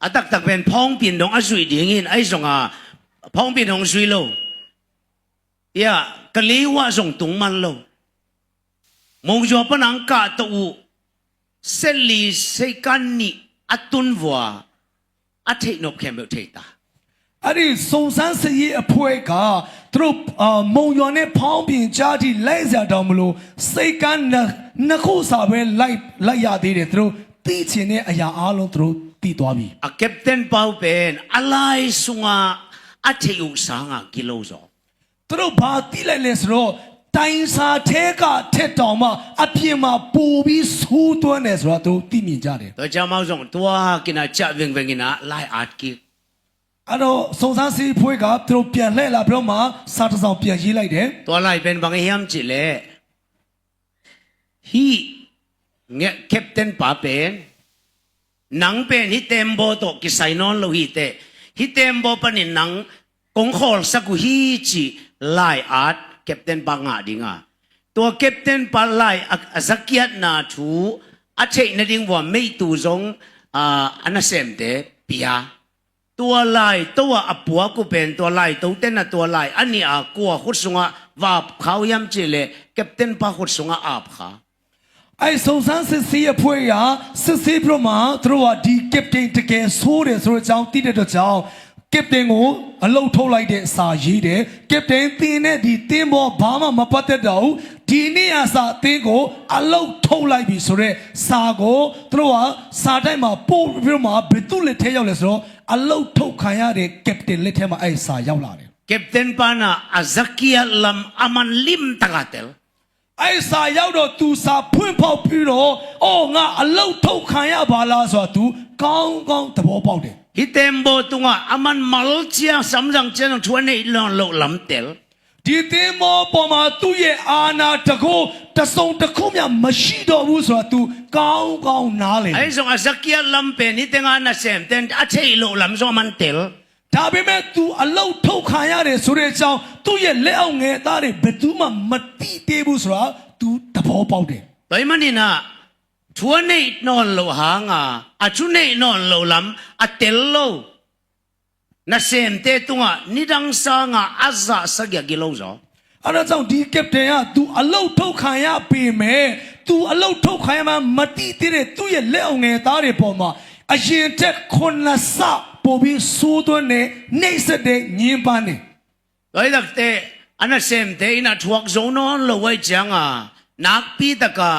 S2: atak tak ben phong pin dong asui ding in ai songa phong pin dong sui lo ya kaliwa song tung man lo mong jo panang ka to u seli se kan ni atun wa athei nop khem be thei ta
S3: အဲ့ဒီစုံစမ်းစစ်ရေးအဖွဲ့ကသူတို့မုံရွာနဲ့ဖောင်းပြင်ကြားထိလိုက်စရာတောင်မလို့စိတ်ကန်းနှစ်ခုစာပဲလိုက်ရသေးတယ်သူတို့သိချင်တဲ့အရာအားလုံးသူတို့သိသွားပြီ
S2: a captain pau pen alai sunga athei u sanga kilo zo
S3: သူတို့ဘာသိလိုက်လဲဆိုတော့တိုင်စာထဲကထက်တောင်မှအပြင်မှာပိုပြီးဆိုးသွမ်းတယ်ဆိုတာသူတို့သိမြင်ကြတယ်
S2: to cha mau zong tua kina cha veng veng ina lai at ki
S3: အဲ့တော့စုံစမ်းစစ်အဖွဲ့ကသူတို့ပြန်လှည့်လာပြီးတော့မှစာတစ်စောင်ပြန်ရေးလိုက်တယ်
S2: tua lai pen bang hiam chi le hi nge captain pa pen nang pen hi tembo to ki sai non lo hi te hi tembo panin nang kong khol sa ku hi chi lai at captain pa nga dinga to captain pa lai azakiat na thu a chei na ding wa mei tu zong anasem te pia ตัวไล่ตัวอปัวกูเป็นตัวไล่ตัวเต้นน่ะตัวไล่อันนี้กัวขุดสงะว่าเขาย้ำจีเลยเก็บเต้นปะขุดสงะอาบขา
S3: အဲ့စုံစမ်းစစ်ဆေးအဖွဲ့ကစစ်ဆေးပြီးမှသူတို့ကဒီကပတိန်တကယ်ဆိုးတယ်ဆိုတဲ့အကြောင်းသိတဲ့အတွက်ကြောင့်ကပတိန်ကိုအလုတ်ထုတ်လိုက်တဲ့စာရေးတယ်ကပတိန်တင်းနဲ့ဒီတင်းဘောဘာမှမပတ်သက်တော့ဒီနေ့အစာတင်းကိုအလုတ်ထုတ်လိုက်ပြီဆိုတဲ့စာကိုသူတို့ကစာတိုင်းမှာပို့ပြီးမှဘယ်သူလက်ထဲရောက်လဲဆိုတော့အလုတ်ထုတ်ခံရတဲ့ကပတိန်လက်ထဲမှာအဲ့စာရောက်လာတယ်
S2: เก็บเต้นปานะอาซักกี้ลำอามันลิมตะกาเตล
S3: အဲ့စာရောက်တော့ तू စာဖွင့်ဖောက်ပြီးတော့အော်ငါအလုတ်ထုတ်ခံရပါလားဆိုတော့ तू ကောင်းကောင်းသဘောပေါက်တယ်
S2: Hitembo tunga aman malchia samjang chen chuane ilon lo lamtel.
S3: ဒီသင်္ဘောပေါ်မှာသူ့ရဲ့အာနာတကိုတစုံတစ်ခုမှမရှိတော့ဘူးဆိုတာ तू ကောင်းကောင်းနားလည်
S2: Ai song asakia lampe ni tenga na sem ten ache lo lam so mantel.
S3: ဒါပေမဲ့ तू အလုတ်ထုတ်ခံရတယ်ဆိုတဲ့အကြောင်းသူ့ရဲ့လက်အောက်ငယ်သားတွေဘယ်သူမှမသိသေးဘူးဆိုတာ तू သဘောပေါက်တယ်
S2: Doi manina chuane non lo hanga achune non lo lam atel lo. Na sem te tunga nidang sa nga azza sagya gilo zo.
S3: အဲ့ဒါကြောင့်ဒီကပတိန်က तू အလုတ်ထုတ်ခံရပေမဲ့ तू အလုတ်ထုတ်ခံရမှမတိသေးတဲ့သူ့ရဲ့လက်အောင်ငယ်သားတွေပေါ်မှာအရင်တက်ခုနှစ်ဆပို့ပြီးစိုးသွင်းနေနှိမ့်ဆက်တဲ့ညင်းပန်းနေ
S2: Doi dak te ana sem te ina thuak zo non lo wai changa nak pi taka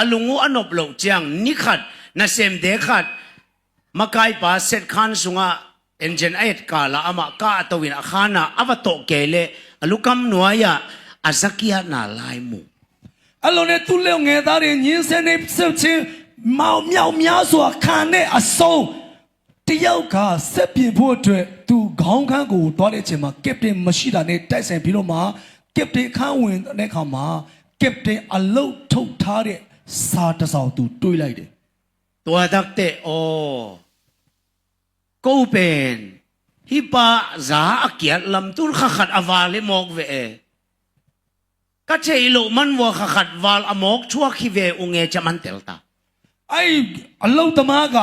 S2: alungu anop lo chang nikhat na sem de khat makai pa set khan sunga engine ait kala ama ka towin akhana avato kele alukam nuaya azakia na laimu
S3: အဲ့လိုနဲ့သူ့လက်အောင်ငယ်သားတွေညင်းဆက်နေဆက်ချင်းမောင်မြောက်များစွာခံတဲ့အဆုံးတယောက်ကဆက်ပြင်ဖို့အတွက် तू ခေါင်းခန်းကိုတွားတဲ့အချိန်မှာကပတိန်မရှိတာနဲ့တိုက်ဆိုင်ပြီးတော့မှကပတိန်ခန်းဝင်တဲ့အခါမှာကပတိန်အလုတ်ထုတ်ထားတဲ့စာတစ်စောင် तू တွေးလိုက်တယ်
S2: tua dak te o ko pen hipa za akyat lam tur khakhat awale mok ve e ka cheilo man wo khakhat wal amok chua khi ve unge chaman telta
S3: အဲ့အလုတ်သမားက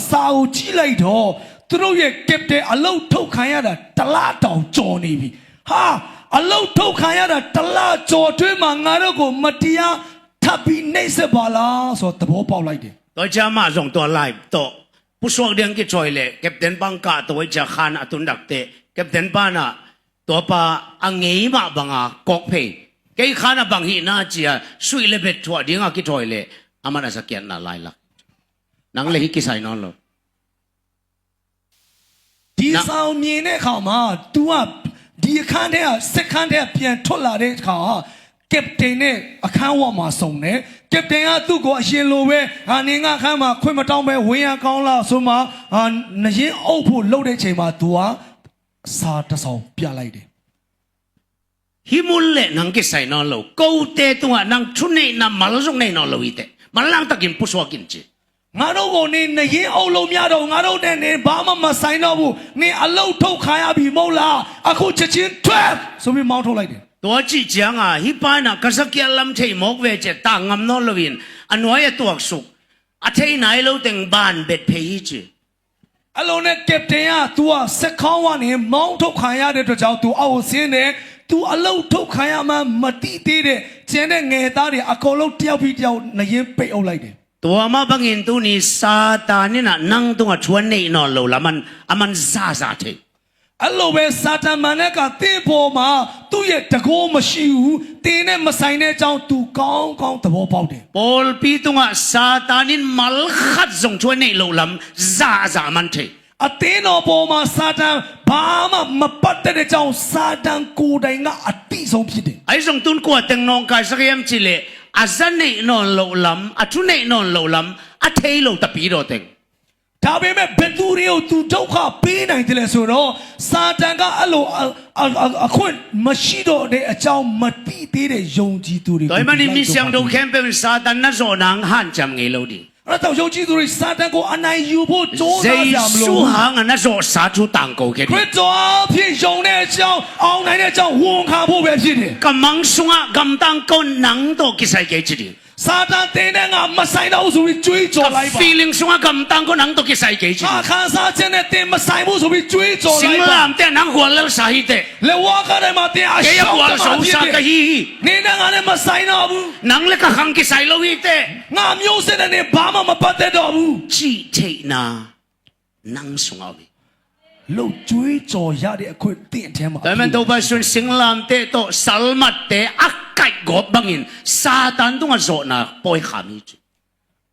S3: စာကိုကြည့်လိုက်တော့သူတို့ရဲ့ကပတိန်အလုတ်ထုတ်ခံရတာတလားတောင်ကြော်နေပြီဟာအလုတ်ထုတ်ခံရတာတလားကြော်တွင်းမှာငါတို့ကိုမတရားထပ်ပြီးနှိမ့်ဆက်ပါလားဆိုတော့သဘောပေါက်လိုက်တယ်
S2: toy chama zong to live to pusok deng ki choile captain bangka toy cha khan atun dak te captain pa na to pa angei ma banga kok phe kei khana bang hi na chia sui le bet thwa dinga ki toile amana sakyan na lai lak nang le hi ki sai non lo
S3: ဒီဆောင်မြင်တဲ့အခါမှာ तू ကဒီအခန်းထဲကစက်ခန်းထဲကပြန်ထွက်လာတဲ့အခါကပတိန်နဲ့အခန်းဝမှာစုံတယ်ကပတိန်ကသူ့ကိုအရှင်လိုပဲဟာနေငါအခန်းမှာခွင့်မတောင်းပဲဝင်ရကောင်းလားဆိုမှနရင်အုပ်ဖို့လှုပ်တဲ့ချိန်မှာ तू ကစာတစ်ဆောင်ပြလိုက်တယ်
S2: himulle nang ki sai non lo ko te tunga nang thune na mal zong nei non lo ite malang takin pusok kin chi
S3: ငါတို့ကိုနေနရင်အုပ်လုံးများတော့ငါတို့နဲ့နေဘာမှမဆိုင်တော့ဘူးနေအလုတ်ထုတ်ခံရပြီမဟုတ်လားအခုချက်ချင်းထွက်ဆိုပြီးမောင်းထုတ်လိုက်တယ်
S2: ตัวจีจังอ่ะฮิปานะกัสกี้ลำเทยมกเวเจตางำนอลวินอันวยตัวสุกอัทยนายเราเต็งบ้านเบ็ดเพยจี
S3: အလုံးနဲ့ကပတိန်က तू ကစက်ခေါင်းကနေမောင်းထုတ်ခံရတဲ့အတွက်ကြောင့် तू အောက်ဆင်းတယ် तू အလုတ်ထုတ်ခံရမှမတိသေးတဲ့ကျန်တဲ့ငယ်သားတွေအကုန်လုံးတယောက်ပြီးတယောက်နရင်ပိတ်အုပ်လိုက်တယ်
S2: ตัวมาบังอินตัวนี้ซาตานี่นะนั่งตัวชวนนี่นอนเราละมันซาซาเท
S3: အဲ့လိုပဲစာတမန်နဲ့ကတင်းပေါ်မှာသူ့ရဲ့တကောမရှိဘူးတင်းနဲ့မဆိုင်တဲ့အကြောင်း तू ကောင်းကောင်းသဘောပေါက်တယ်
S2: ปอลปีตัวซาตานี่มัลขัดส่งชวนนี่เราละซาซามันเท
S3: အတင်းတော်ပေါ်မှာစာတန်ဘာမှမပတ်တဲ့အကြောင်းစာတန်ကိုယ်တိုင်ကအတိဆုံးဖြစ်တယ်
S2: ไอ้ส่งตุนกัวเต็งนองกายสักยามจิเลอาซันนี่นอนเราละอัชุนี่นอนเราละอัทยเราตะปีโรเต็ง
S3: ဒါပေမဲ့ဘယ်သူတွေကို तू ဒုက္ခပေးနိုင်တယ်လဲဆိုတော့စာတန်ကအဲ့လိုအခွင့်မရှိတော့တဲ့အကြောင်းမတိသေးတဲ့ယုံကြည်သူတွေ
S2: โดยมันมีเสียงดูแคมเป็นซาตานนั่นโซนังหันจำไงเราดิ
S3: အဲ့တော့ယုံကြည်သူတွေစာတန်ကိုအနိုင်ယူဖို့ကြိုး
S2: เจ
S3: စားကြမ
S2: สุ
S3: လို့
S2: หังนั่นโซสาธุตังกูแค่
S3: ခရ
S2: นี้
S3: စ်တော်အဖြစ်ယုံတဲ့အကြောင်းအောင်နိုင်တဲ့အကြောင်းဝန်ခံဖို့ပဲဖြစ်တယ်
S2: กำมังสุงะกำตังกูนังโตกิไซเกจิดิ
S3: စာတန်တင်းတဲ့ငါမဆိုင်တော့ဘူးဆိုပြီးကြွေးကြော်လိုက်ပါ
S2: feeling สุงะกำตังกูนังโตกิไซเกจิ
S3: အခါစားခြင်းနဲ့တင်းမဆိုင်ဘူးဆိုပြီးကြွေးကြော်
S2: สิง
S3: လိုက်ပါ
S2: ลามแต่นังหัวเล่สาหิเต
S3: လေဝါကလည်းမတင်းအ
S2: แก
S3: ရှော
S2: ยั
S3: က်
S2: หัว
S3: တ
S2: โซ
S3: မဖြစ်
S2: สา
S3: တ
S2: กะ
S3: ယ်
S2: ฮี
S3: နေနဲ့ငါနဲ့မဆိုင်တော့ဘူး
S2: นังเล็กขังกิไซโลวิเต
S3: ငါမျိုးစတဲ့နဲ့ဘာမှမပတ်သက်တော့ဘူး
S2: จีเทนานังสุงะวิ
S3: လှုပ်ကြွေးကြော်ရတဲ့အခွင့်တင့်ထဲမှာ
S2: แต่มันตัวบาสุนสิงลามเตโตสัลมัดเตอักไก่กบบังอินซาตานตัวโซนาปอยขามิจิ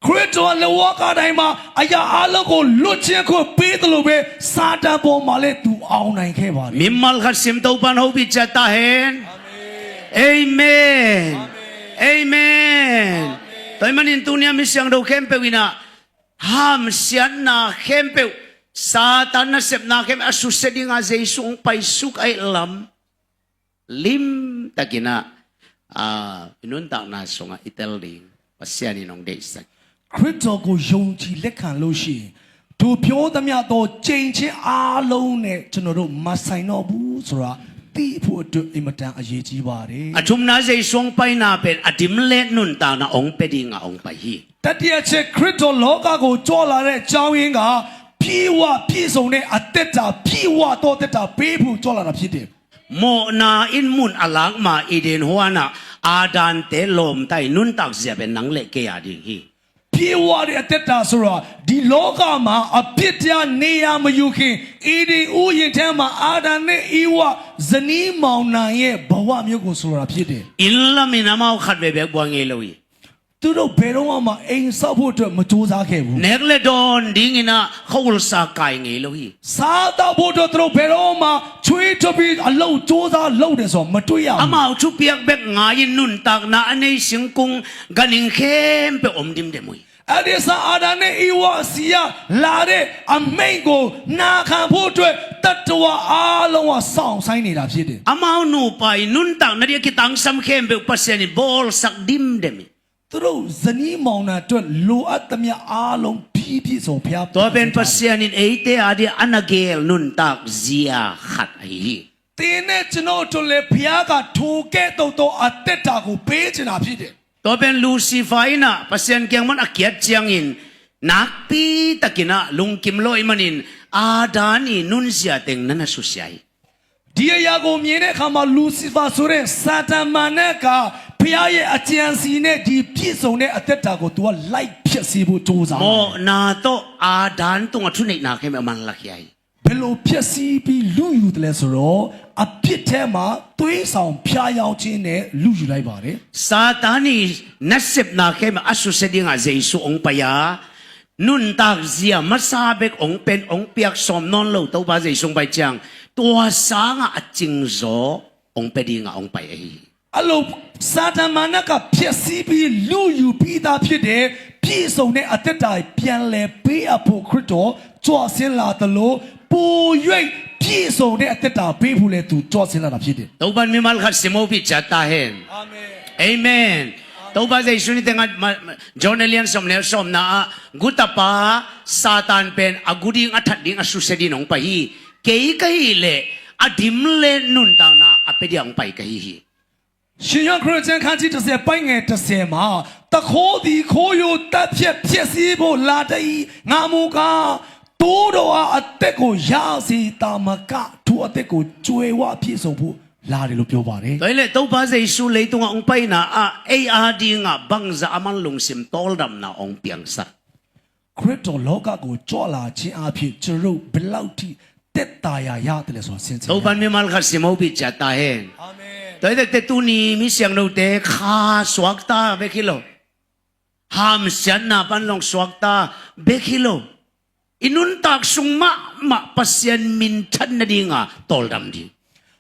S3: ခရစ်တော်လေဝါကတိုင်းမှာအရာအလုံးကိုလွတ်ခြင်းကိုပေးတယ်လို့ပဲစာတန်ပေါ်မှာလည်း तू အောင်နိုင်ခဲ့ပါတယ်
S2: Mimmal khasim taupan ho bichata hen. Amen. Amen. Toy manin tunya misyang daw kempe wina. Ham siyan na kempe. Satan na sep na kempe. Asusedi nga zeisung paisuk ay lam. Lim takina. Pinuntang na so nga iteling. Pasyan inong daysak.
S3: ခရစ်တော်ကိုယုံကြည်လက်ခံလို့ရှိရင်သူပြောသမျှသောကြိမ်ချင်းအားလုံးနဲ့ကျွန်တော်တို့မဆိုင်တော့ဘူးဆိုတာသိဖို့အတွက်အင်မတန်အရေးကြီးပါတယ်
S2: Atum na zeisung pay na pen. Adim le nun ta na ong pedi nga ong pay hi.
S3: တတိယချက်ခရစ်တော်လောကကိုကြွလာတဲ့အကြောင်းရင်းကပြေဝပြည့်စုံတဲ့အသက်တာပြေဝတော့သက်တာပေးဖို့ကြွလာတာဖြစ်တယ်
S2: Mo na in mun alang ma idin huana. Adan te lom tay nun tak siya pen nang le kaya ding hi.
S3: ပြေဝတဲ့အသက်တာဆိုတော့ဒီလောကမှာအပြစ်တရားနေရမယူခင်အေဒီဥယျာဉ်ထဲမှာအာဒံနဲ့ဤဝဇနီးမောင်နှံရဲ့ဘဝမျိုးကိုဆိုလိုတာဖြစ်တယ်
S2: Illa minamaw khat bebek buang ilawi.
S3: သူတို့ဘယ်တော့မှအိမ်ဆောက်ဖို့အတွက်မကြိုးစားခဲ့ဘူး
S2: Negle don dingina khawul sa kai ngilawi.
S3: စားတော့ဖို့အတွက်သူတို့ဘယ်တော့မှချွေးချပြီးအလုံးကြိုးစားလုပ်တယ်ဆိုတော့မတွေ့ရဘူး
S2: Amaw chu piak bek ngayin nun tak na anay singkung ganing khem pe omdim demoy.
S3: အဲ့ဒီစာအာဒံနဲ့ဤဝစီယလာတဲ့အမိန့်ကိုနာခံဖို့အတွက်တတဝအားလုံးကစောင့်ဆိုင်နေတာဖြစ်တယ်
S2: Amaw nu pai nun tak na dia kitang sam khem pe pasyani bol sak dim demi.
S3: သူတို့ဇနီးမောင်နှံအတွက်လိုအပ်သမျှအားလုံးပြည့်စုံဖျား
S2: To ben pasyanin eite adi anagel nun tak zia khat ai.
S3: တင်းနဲ့ကျွန်တော်တို့လည်းဖျားကထိုကဲ့သို့သောအသက်တာကိုပေးချင်တာဖြစ်တယ်
S2: To ben Lucifer ina pasyan kyang man akyat chiangin nakpi takina lungkim lo imanin adani nun sia teng nana susyai.
S3: ဒီအရာကိုမြင်တဲ့အခါမှာလူစီဖာဆိုတဲ့စာတန်မာနကဖျားရဲ့အကြံစီနဲ့ဒီပြည့်စုံတဲ့အသက်တာကို तू ကလိုက်ဖြစ်စေဖို့ကြိုးစား
S2: Mo na to adan tung atunay na kay man lakyay.
S3: ဘယ်လိုဖြစ်စီပြီးလူယူတယ်လဲဆိုတော့အပြစ်ထဲမှာသွေးဆောင်ဖျားယောင်းခြင်းနဲ့လူယူလိုက်ပါတယ်
S2: Satani nasip na kay asusedi nga Jesu ong paya. Nun tak zia masabek ong pen ong piak som non lo to ba Jesu bai chang. Tua sa nga at jingzo ong pedi nga ong payay.
S3: အဲ့လိုစာတန်မာနကဖြစ်စီပြီးလူယူပြီးသားဖြစ်တဲ့ပြည့်စုံတဲ့အသက်တာပြန်လဲပေးအပ်ဖို့ခရစ်တော်ကြွဆင်းလာတယ်လို့ပို၍ပြည့်စုံတဲ့အသက်တာပေးဖို့လဲသူကြွဆင်းလာတာဖြစ်တယ်
S2: To ban mi mal khat simo pi chatahen.
S3: အာမင်
S2: Amen. To ba Jesu ni tenga John Elian som ne som na gutapa Satan pen aguding athat asusedi nong pahi. Kei kai le adim le nun ta na apedi ang pai kai hi.
S3: ရှင်ယောခရစ်ကျမ်းခန်းကြီး30ပိုင်းငယ်30မှာတခိုးဒီခိုးယိုတက်ဖြစ်စီဖို့လာတည်ငါမူကားတိုးတော်အသက်ကိုရစီတာမကသူအသက်ကိုကျွေဝပြည့်စုံဖို့လာတယ်လို့ပြောပါတယ်
S2: Toile to ba Jesu le tung ang pai na ai adi nga bangza aman lungsim toldam na ong piangsa.
S3: ခရစ်တော်လောကကိုကြွလာခြင်းအဖြစ်ကျွန်တော်ဘယ်လောက်ထိတက်တာရရတယ်လဲဆိုတော့စဉ်းစား
S2: To ban mi mal khat simo pi chatahen.
S3: အာမင်
S2: Toile te tu ni mi siang no te kha swakta bekilo. Ham sian na pan long swakta bekilo. Inun tak sungma ma pasyan min chan na di nga toldam di.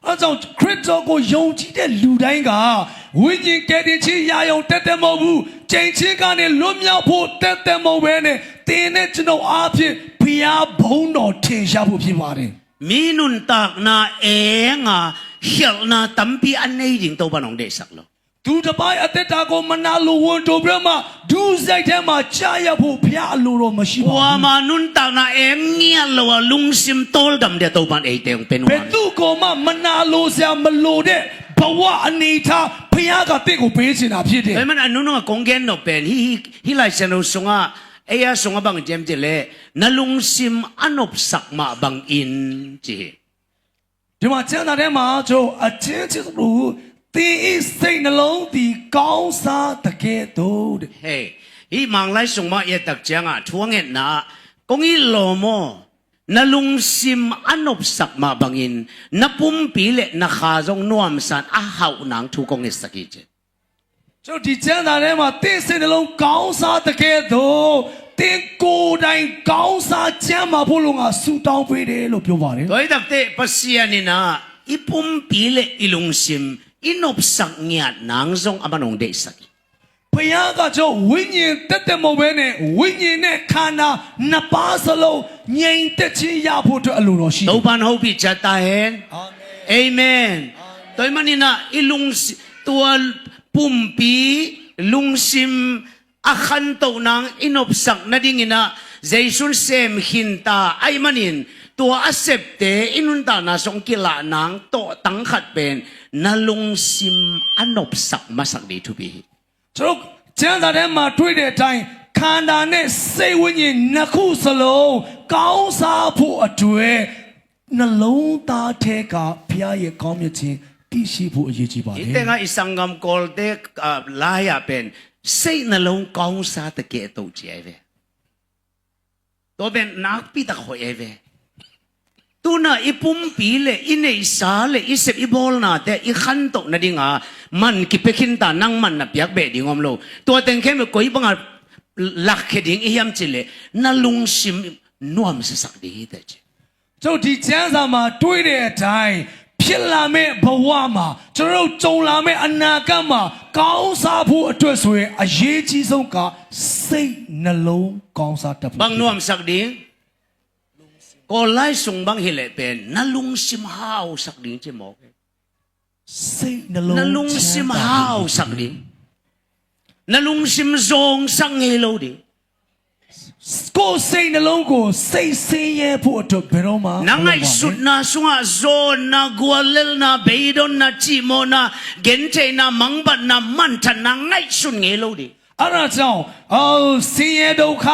S3: အဲကြောင့်ခရစ်တော်ကိုယုံကြည်တဲ့လူတိုင်းကဝိညာဉ်ကယ်တင်ခြင်းရယုံတက်တယ်မဟုတ်ဘူးချိန်ချင်းကနေလွတ်မြောက်ဖို့တက်တယ်မဟုတ်ဘဲနဲ့တင်းနဲ့ကျွန်တော်အားဖြင့်ဘုရားဘုန်းတော်ထင်ရှားဖို့ဖြစ်ပါတယ်
S2: Minun tak na nga hiel na tampi anay ding to banong de saklo.
S3: သူတစ်ပိုင်းအသက်တာကိုမနာလိုဝန်တိုပြီးမှဒုစိတ်ထဲမှာကြာရဖို့ဘုရားအလိုတော်မရှိပါဘူး
S2: Wama nun tak na ngia lo lungsim toldam de to ban ay teng
S3: ဘယ်
S2: penuan.
S3: သူကမှမနာလိုစရာမလိုတဲ့ဘဝအနေထားဘုရားကတင့်ကိုပေးချင်တာဖြစ်တယ်
S2: Ay man ano nga konggen no pen hi lai siya no sunga aya sunga bang jem jele nalungsim anop sakma bang in ji.
S3: ဒီမှာကျမ်းစာထဲမှာကျွန်တော်အချင်းချင်းလို့တင်းဤစိတ်နှလုံးဒီကောင်းစားတကယ်တော့တဲ့
S2: Hey hi mang lai sungma ye tak janga thuanget na kongi lo mo nalungsim anop sakma bangin napumpi le nakhazong nuam san ahaw nang thu kong esaki je.
S3: ကျွန်တော်ဒီကျမ်းစာထဲမှာတင်းစိတ်နှလုံးကောင်းစားတကယ်တော့တင်းကိုယ်တိုင်ကောင်းစားချမ်းသာဖို့လို့ငါဆူတောင်းပေးတယ်လို့ပြောပါတယ်
S2: Toy dakte pasianina ipumpi le ilungsim inopsak niya nang zong amanong de sak
S3: ဘုရားကကြောင့်ဝိညာဉ်တက်တဲ့မဟုတ်ဘဲနဲ့ဝိညာဉ်နဲ့ခန္ဓာနှစ်ပါးစလုံးငြိမ်သက်ခြင်းရဖို့အတွက်အလိုတော်ရှိတယ်
S2: to ban ho pi chata hen
S3: အာမင်
S2: amen toy manina ilung tua pumpi lungsim akhan to nang inopsak na dingina jaisun sem hinta ai manin tua accepte inunta na song kila nang to tang khat pen na lungsim anopsak masak de to be
S3: ကျွန်တော်ကျမ်းစာထဲမှာတွေ့တဲ့အတိုင်းခန္ဓာနဲ့စိတ်ဝိညာဉ်နှစ်ခုစလုံးကောင်းစားဖို့အတွက်နှလုံးသားထဲကဘုရားရဲ့ကောင်းမြတ်ခြင်းတည်ရှိဖို့အရေးကြီးပါတယ်
S2: ite nga isangam kolte laya pen sei na long kaung sa ta ke to cheve to ben nak pi ta ho eve tu na ipum pi le ine sa le isep ibol na te I khan to na dinga man ki pekin ta nang man na piak be dingom lo to ten khem ko I banga lak ke ding I yam chile na lung sim nuam sa sak di te che
S3: ကျွန်တော်ဒီကျမ်းစာမှာတွေ့တဲ့အတိုင်းဖြစ်လာမဲ့ဘဝမှာကျွန်တော်ကြုံလာမဲ့အနာဂတ်မှာကောင်းစားဖို့အတွက်ဆိုရင်အရေးကြီးဆုံးကစိတ်နှလုံးကောင်းစားတတ်ဖို့
S2: bang nuam sak ding ko lai sung bang hile pen na lung sim hao sak ding che mo
S3: စိတ်နှလုံး
S2: na lung sim hao sak ding na lung sim zong sang he lo ding
S3: ကိုယ်စိတ်နှလုံးကိုစိတ်ဆင်းရဲဖို့အတွက်ဘယ်တော့မှ
S2: na ngai sut na sunga zon na gwalel na beidon na chi mo na gente na mangbat na manta na ngai sun nge lo ding
S3: အဲ့ဒါကြောင့်ဆင်းရဲဒုက္ခ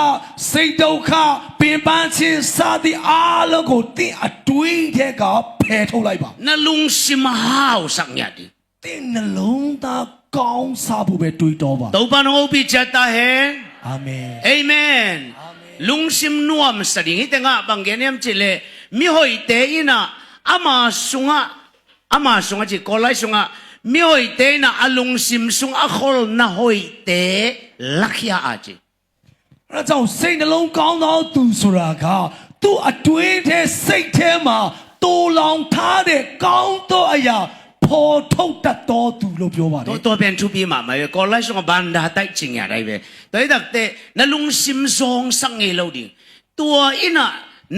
S3: စိတ်ဒုက္ခပင်ပန်းခြင်းစသည်အားလုံးကိုတင်းအတွေးတဲ့ကဖယ်ထုတ်လိုက်ပါ
S2: na lung sim hao sak nya ding
S3: တင်းနှလုံးသားကောင်းစားဖို့ပဲတွေးတော်ပါ
S2: to ban ho pi chata he
S3: အာမင်
S2: amen lung sim nuam sa ding ite nga bang genem chile mi hoi te ina ama sunga chi kolai sunga mi hoi te na alung sim sung a khol na hoi te lakhya a chi
S3: အဲ့ဒါကြောင့်စိတ်နှလုံးကောင်းသောသူဆိုတာကသူ့အတွင်းထဲစိတ်ထဲမှာတိုးလောင်ထားတဲ့ကောင်းသောအရာပေါ်ထုတ်တတ်တော်သူလို့ပြောပါတယ်
S2: to ben tu pi ma ma kolai sunga banda tai ching ya dai be toi dak te na lung sim song sang nge lo ding tua ina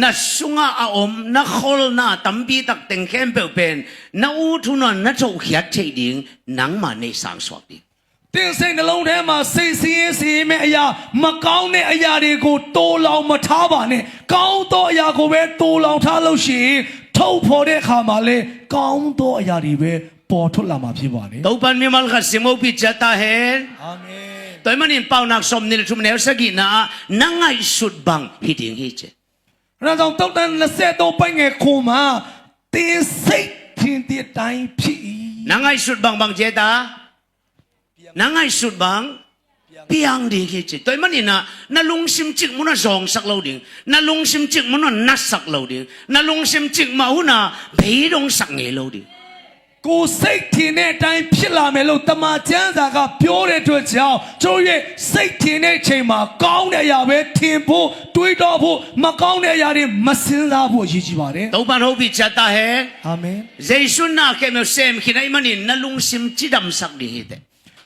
S2: na sunga a om na khol na tambi tak teng khem pe pen na u thu na na chou khiat chei ding nang ma nei sang swak ding
S3: တင်းစိတ်နှလုံးထဲမှာစိတ်ဆင်းရဲစေမယ့်အရာမကောင်းတဲ့အရာတွေကိုတိုးလောင်မထားပါနဲ့ကောင်းသောအရာကိုပဲတိုးလောင်ထားလို့ရှိရင်ထုတ်ဖော်တဲ့အခါမှာလေကောင်းသောအရာတွေပဲပေါ်ထွက်လာမှာဖြစ်ပါတယ်
S2: to pan mi mal khat simo pi chata hen
S3: အာမင်
S2: toy manin pau nak som ni thum ne sagi na nangai sut bang hi ding hi che
S3: အဲ့ဒါကြောင့်တောက်တန်23ပိုင်းငယ်ခုမှာတင်းစိတ်ထင်တဲ့အတိုင်းဖြစ်၏
S2: nangai sut bang che ta nangai sut bang piang ding hi che toy manin na lung sim chik mun na zong sak lo ding na lung sim chik mun na sak lo ding na lung sim chik ma hu na bei dong sak nge lo ding
S3: ကိုယ်စိတ်ထင်တဲ့အတိုင်းဖြစ်လာမယ်လို့တမန်ကျမ်းစာကပြောတဲ့အတွက်ကြောင့်ကျွန်တော်ရဲ့စိတ်ထင်တဲ့အချိန်မှာကောင်းတဲ့အရာပဲထင်ဖို့တွေးတောဖို့မကောင်းတဲ့အရာတွေမစင်စားဖို့အရေးကြီးပါတယ်
S2: to pan ho pi chata he
S3: အာမင်
S2: jaisun na ke me sem khinai manin na lung sim chidam sak ding hi te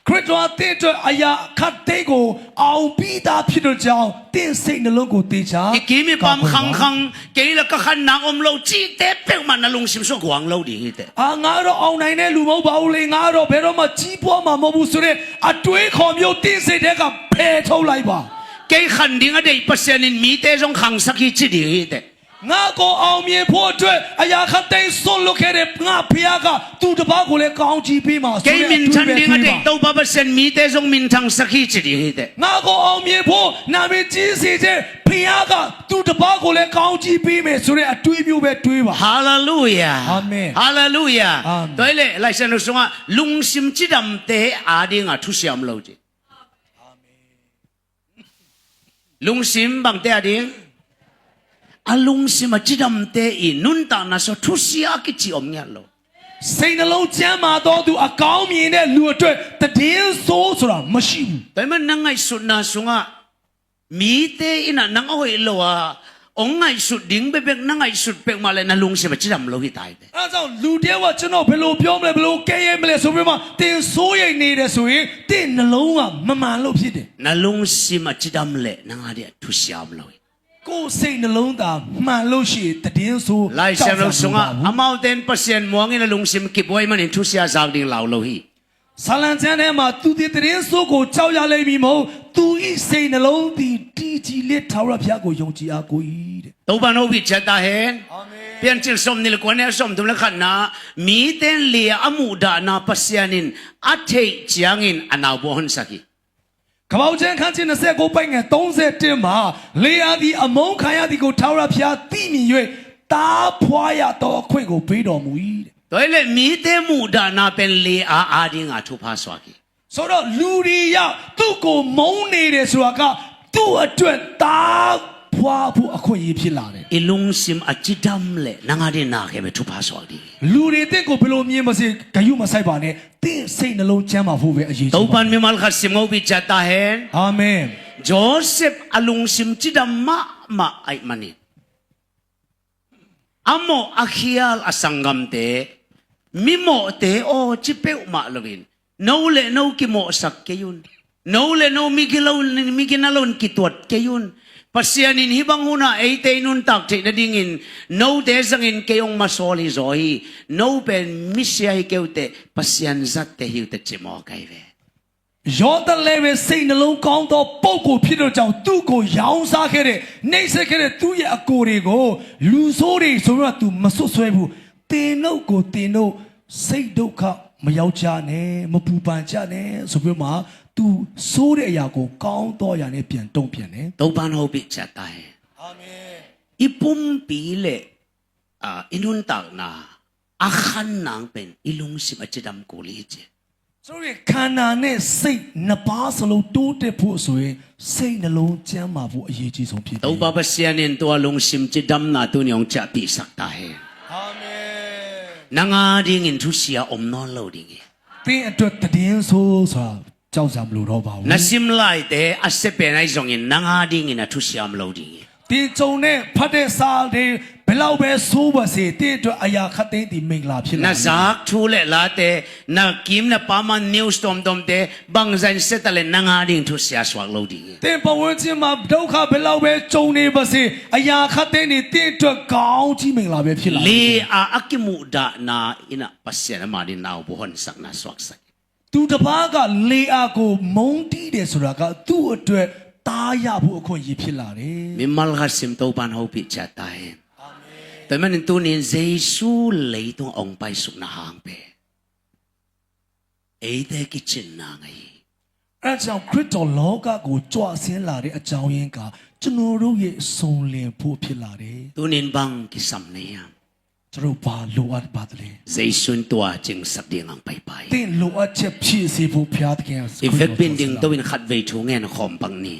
S3: ခရစ်တော်တဲ့အတွက်အရာခတ်တဲ့ကိုအောင်ပြီးသားဖြစ်တဲ့ကြောင့်တင်းစိတ်နှလုံးကိုတေချာ
S2: ikimi pam khang khang keila ka khan na om lo chi te pe man na lung sim so gwang lo ding hi te
S3: ငါတော့အောင်နိုင်တဲ့လူမဟုတ်ပါဘူးလေငါတော့ဘယ်တော့မှကြီးပွားမှာမဟုတ်ဘူးဆိုတဲ့အတွေးခေါ်မျိုးတင်းစိတ်တဲ့ကဖယ်ထုတ်လိုက်ပါ
S2: ke khan ding a dei pasen in mi te jong khang sak hi chi ding hi te
S3: ငါကိုအောင်မြင်ဖို့အတွက်အရာခတ်တဲ့ဆွတ်လုခဲ့တဲ့ငါဖះကသူ့တပားကိုလည်းကောင်းချီးပေးမှာဆို
S2: ke
S3: တဲ့
S2: min chan ding a dei to ba pasen mi te jong min thang sak hi chi ding hi te
S3: ငါကိုအောင်မြင်ဖို့နာမည်ကြီးစေတဲ့ဖះကသူ့တပားကိုလည်းကောင်းချီးပေးမယ်ဆိုတဲ့အတွေးမျိုးပဲတွေးပါ
S2: hallelujah
S3: Amen.
S2: hallelujah
S3: Amen.
S2: toy le lai san so nga lung sim chidam te a ding a thu siam lo ji lung sim bang te a ding alung sim chidam te I nun ta na so thu sia ki chi om nya lo
S3: စိတ်နှလုံးကျမ်းမာတော်သူအကောင်းမြင်တဲ့လူအတွက်တည်င်းဆိုးဆိုတာမရှိဘူး
S2: toy man nangai sun na sunga mi te ina nang oi lo a ông ngày sụt đỉnh bê bê năng ngày sụt bê mà lại nà lung xem mà chỉ làm lâu hi tài đấy
S3: အဲဒါကြောင့်လူတယောက်ကကျွန်တော်ဘယ်လိုပြောမလဲဘယ်လိုကဲရဲမလဲဆိုပြီးမှတင်စိုးရိမ်နေတယ်ဆိုရင်တင်နှလုံးကမမှန်လို့ဖြစ်တယ်
S2: nà lung xem mà chỉ làm lệ năng ngày đấy thu xia mà lâu
S3: ကိုယ်စိတ်နှလုံးသားမှန်လို့ရှိရင်တည်င်းဆို
S2: lại xem lâu sung á amau ten pasien muang in nà lung xem kịp boy mà nên thu xia giang đỉnh lao lâu hi
S3: ဆာလံကျမ်းထဲမှာသူတည်င်းဆိုကိုကြောက်ရလိမ့်မည်မဟုတ်သူဤစိတ်နှလုံးသည်တည်ကြည်လက်ထာဝရဘုရားကိုယုံကြည်အားကို၏တဲ့
S2: đâu ban đâu bị chết ta hen
S3: အာမင်
S2: Pian chil som nil ko ne som tum la khan na mi ten le amu da na pasyanin athei chiangin anaw bo hon saki
S3: ကပောက်ကျန်းခန်းချင်း29ပိုက်ငယ်31မှာလေယာသည်အမုန်းခံရသည်ကိုထာဝရဘုရားသိမြင်၍တားဖွာရသောအခွင့်ကိုပေးတော်မူ၏ တဲ့
S2: toy le mi te mu da na pen le a ding a thu pha swaki
S3: ဆိုတော့လူတွေရောက်သူ့ကိုမုန်းနေတယ်ဆိုတာကသူ့အတွက်တားဖွာဖို့အခွင့်အရေးဖြစ်လာတယ်
S2: ilung sim achidam le nanga de na ke me thu pha swaki
S3: လူတွေတင့်ကိုဘယ်လိုမြင်မစေဂယုမဆိုင်ပါနဲ့တင့်စိတ်နှလုံးချမ်းသာဖို့ပဲအရေးကြီး
S2: to
S3: ပါ
S2: pan mi mal khat sim ngo bi chata hen
S3: အာမင်
S2: joseph alung sim chidam ma ai mani amo akhial asangam te mimo te o chipe ma lovin no le no ki mo sak ke yun no le no mi ginalon ki tuat ke yun pasianin hibang huna ay te nun tak te na dingin no te zangin kayong masoli zoi no pen misya hi keute pasian zat te hiu te chimo kay ve
S3: ယောသလည်းပဲစိတ်နှလုံးကောင်းသောပုဂ္ဂိုလ်ဖြစ်တော့ကြောင့်သူ့ကိုရောင်းစားခဲ့တဲ့နှိပ်စက်ခဲ့တဲ့သူ့ရဲ့အကိုတွေကိုလူဆိုးတွေဆိုတော့ तू မဆွတ်ဆွဲဘူးတင်နှုတ်ကိုတင်နှုတ်စိတ်ဒုက္ခမရောက်ကြနဲ့မပူပန်ကြနဲ့ဆိုပြီးမှ तू ဆိုးတဲ့အရာကိုကောင်းသောအရာနဲ့ပြန်တုံ့ပြန်တယ်
S2: to pan ho bi chata he
S3: အာမင်
S2: ipum pi le inun tak na akhan nang pen ilung sim achidam ko li je
S3: ဆိုရခန္ဓာနဲ့စိတ်နှစ်ပါးစလုံးတိုးတက်ဖို့ဆိုရင်စိတ်နှလုံးကျမ်းမာဖို့အရေးကြီးဆုံးဖြစ်တယ်
S2: to ba pasianin to alung sim chidam na tu nyong cha pi sakta he
S3: အာမင်
S2: nanga ding in thu sia om non lo ding
S3: တင်းအတွက်တည်င်းဆိုဆိုတာကြောက်စရာမလိုတော့ပါဘူး
S2: na sim lai te ase pe nai zong in nanga ding in a thu sia am lo ding
S3: တင်းကြုံနဲ့ဖတ်တဲ့စာတွေဘယ်လောက်ပဲဆိုးပါစေတင်းအတွက်အရာခတ်သိမ်းဒီမင်္ဂလာဖြစ်လာ
S2: na zak thu le la te na kim na pa man news tom tom te bang zan setale nanga ding thu sia swak lo ding
S3: တင်းပဝန်းကျင်မှာဒုက္ခဘယ်လောက်ပဲကြုံနေပါစေအရာခတ်သိမ်းနေတင်းအတွက်ကောင်းကြီးမင်္ဂလာပဲဖြစ်လာ
S2: le a akimu da na ina pasian ma din naw bo hon sak na swak sak
S3: သူတစ်ပါးကလေအားကိုမုန်းတီးတယ်ဆိုတာကသူ့အတွက်တားရဖို့အခွင့်အရေးဖြစ်လာတယ်
S2: mi mal ha sim to pan ho pi cha ta henแต่มันตัวนี้Jesus เลยต้ององไปสุนหางไปไอ้แต่กิจนาไง
S3: အဲကြောင့်ခရစ်တော်လောကကိုကြွဆင်းလာတဲ့အကြောင်းရင်းကကျွန်တော်တို့ရဲ့စုံလင်ဖို့ဖြစ်လာတယ်
S2: ตัวนี้บังกิสัมเนี่ย
S3: ကျွန်တော်ဘာလိုအပ်ပါတယ်လဲ
S2: Jesus ตัวจึงสักเดียงangไปไป
S3: တင်းလိုအပ်ချက်ဖြည့်စေဖို့ဖျားသခင်
S2: if it been ding to in khat ve thu ngen khom pang ni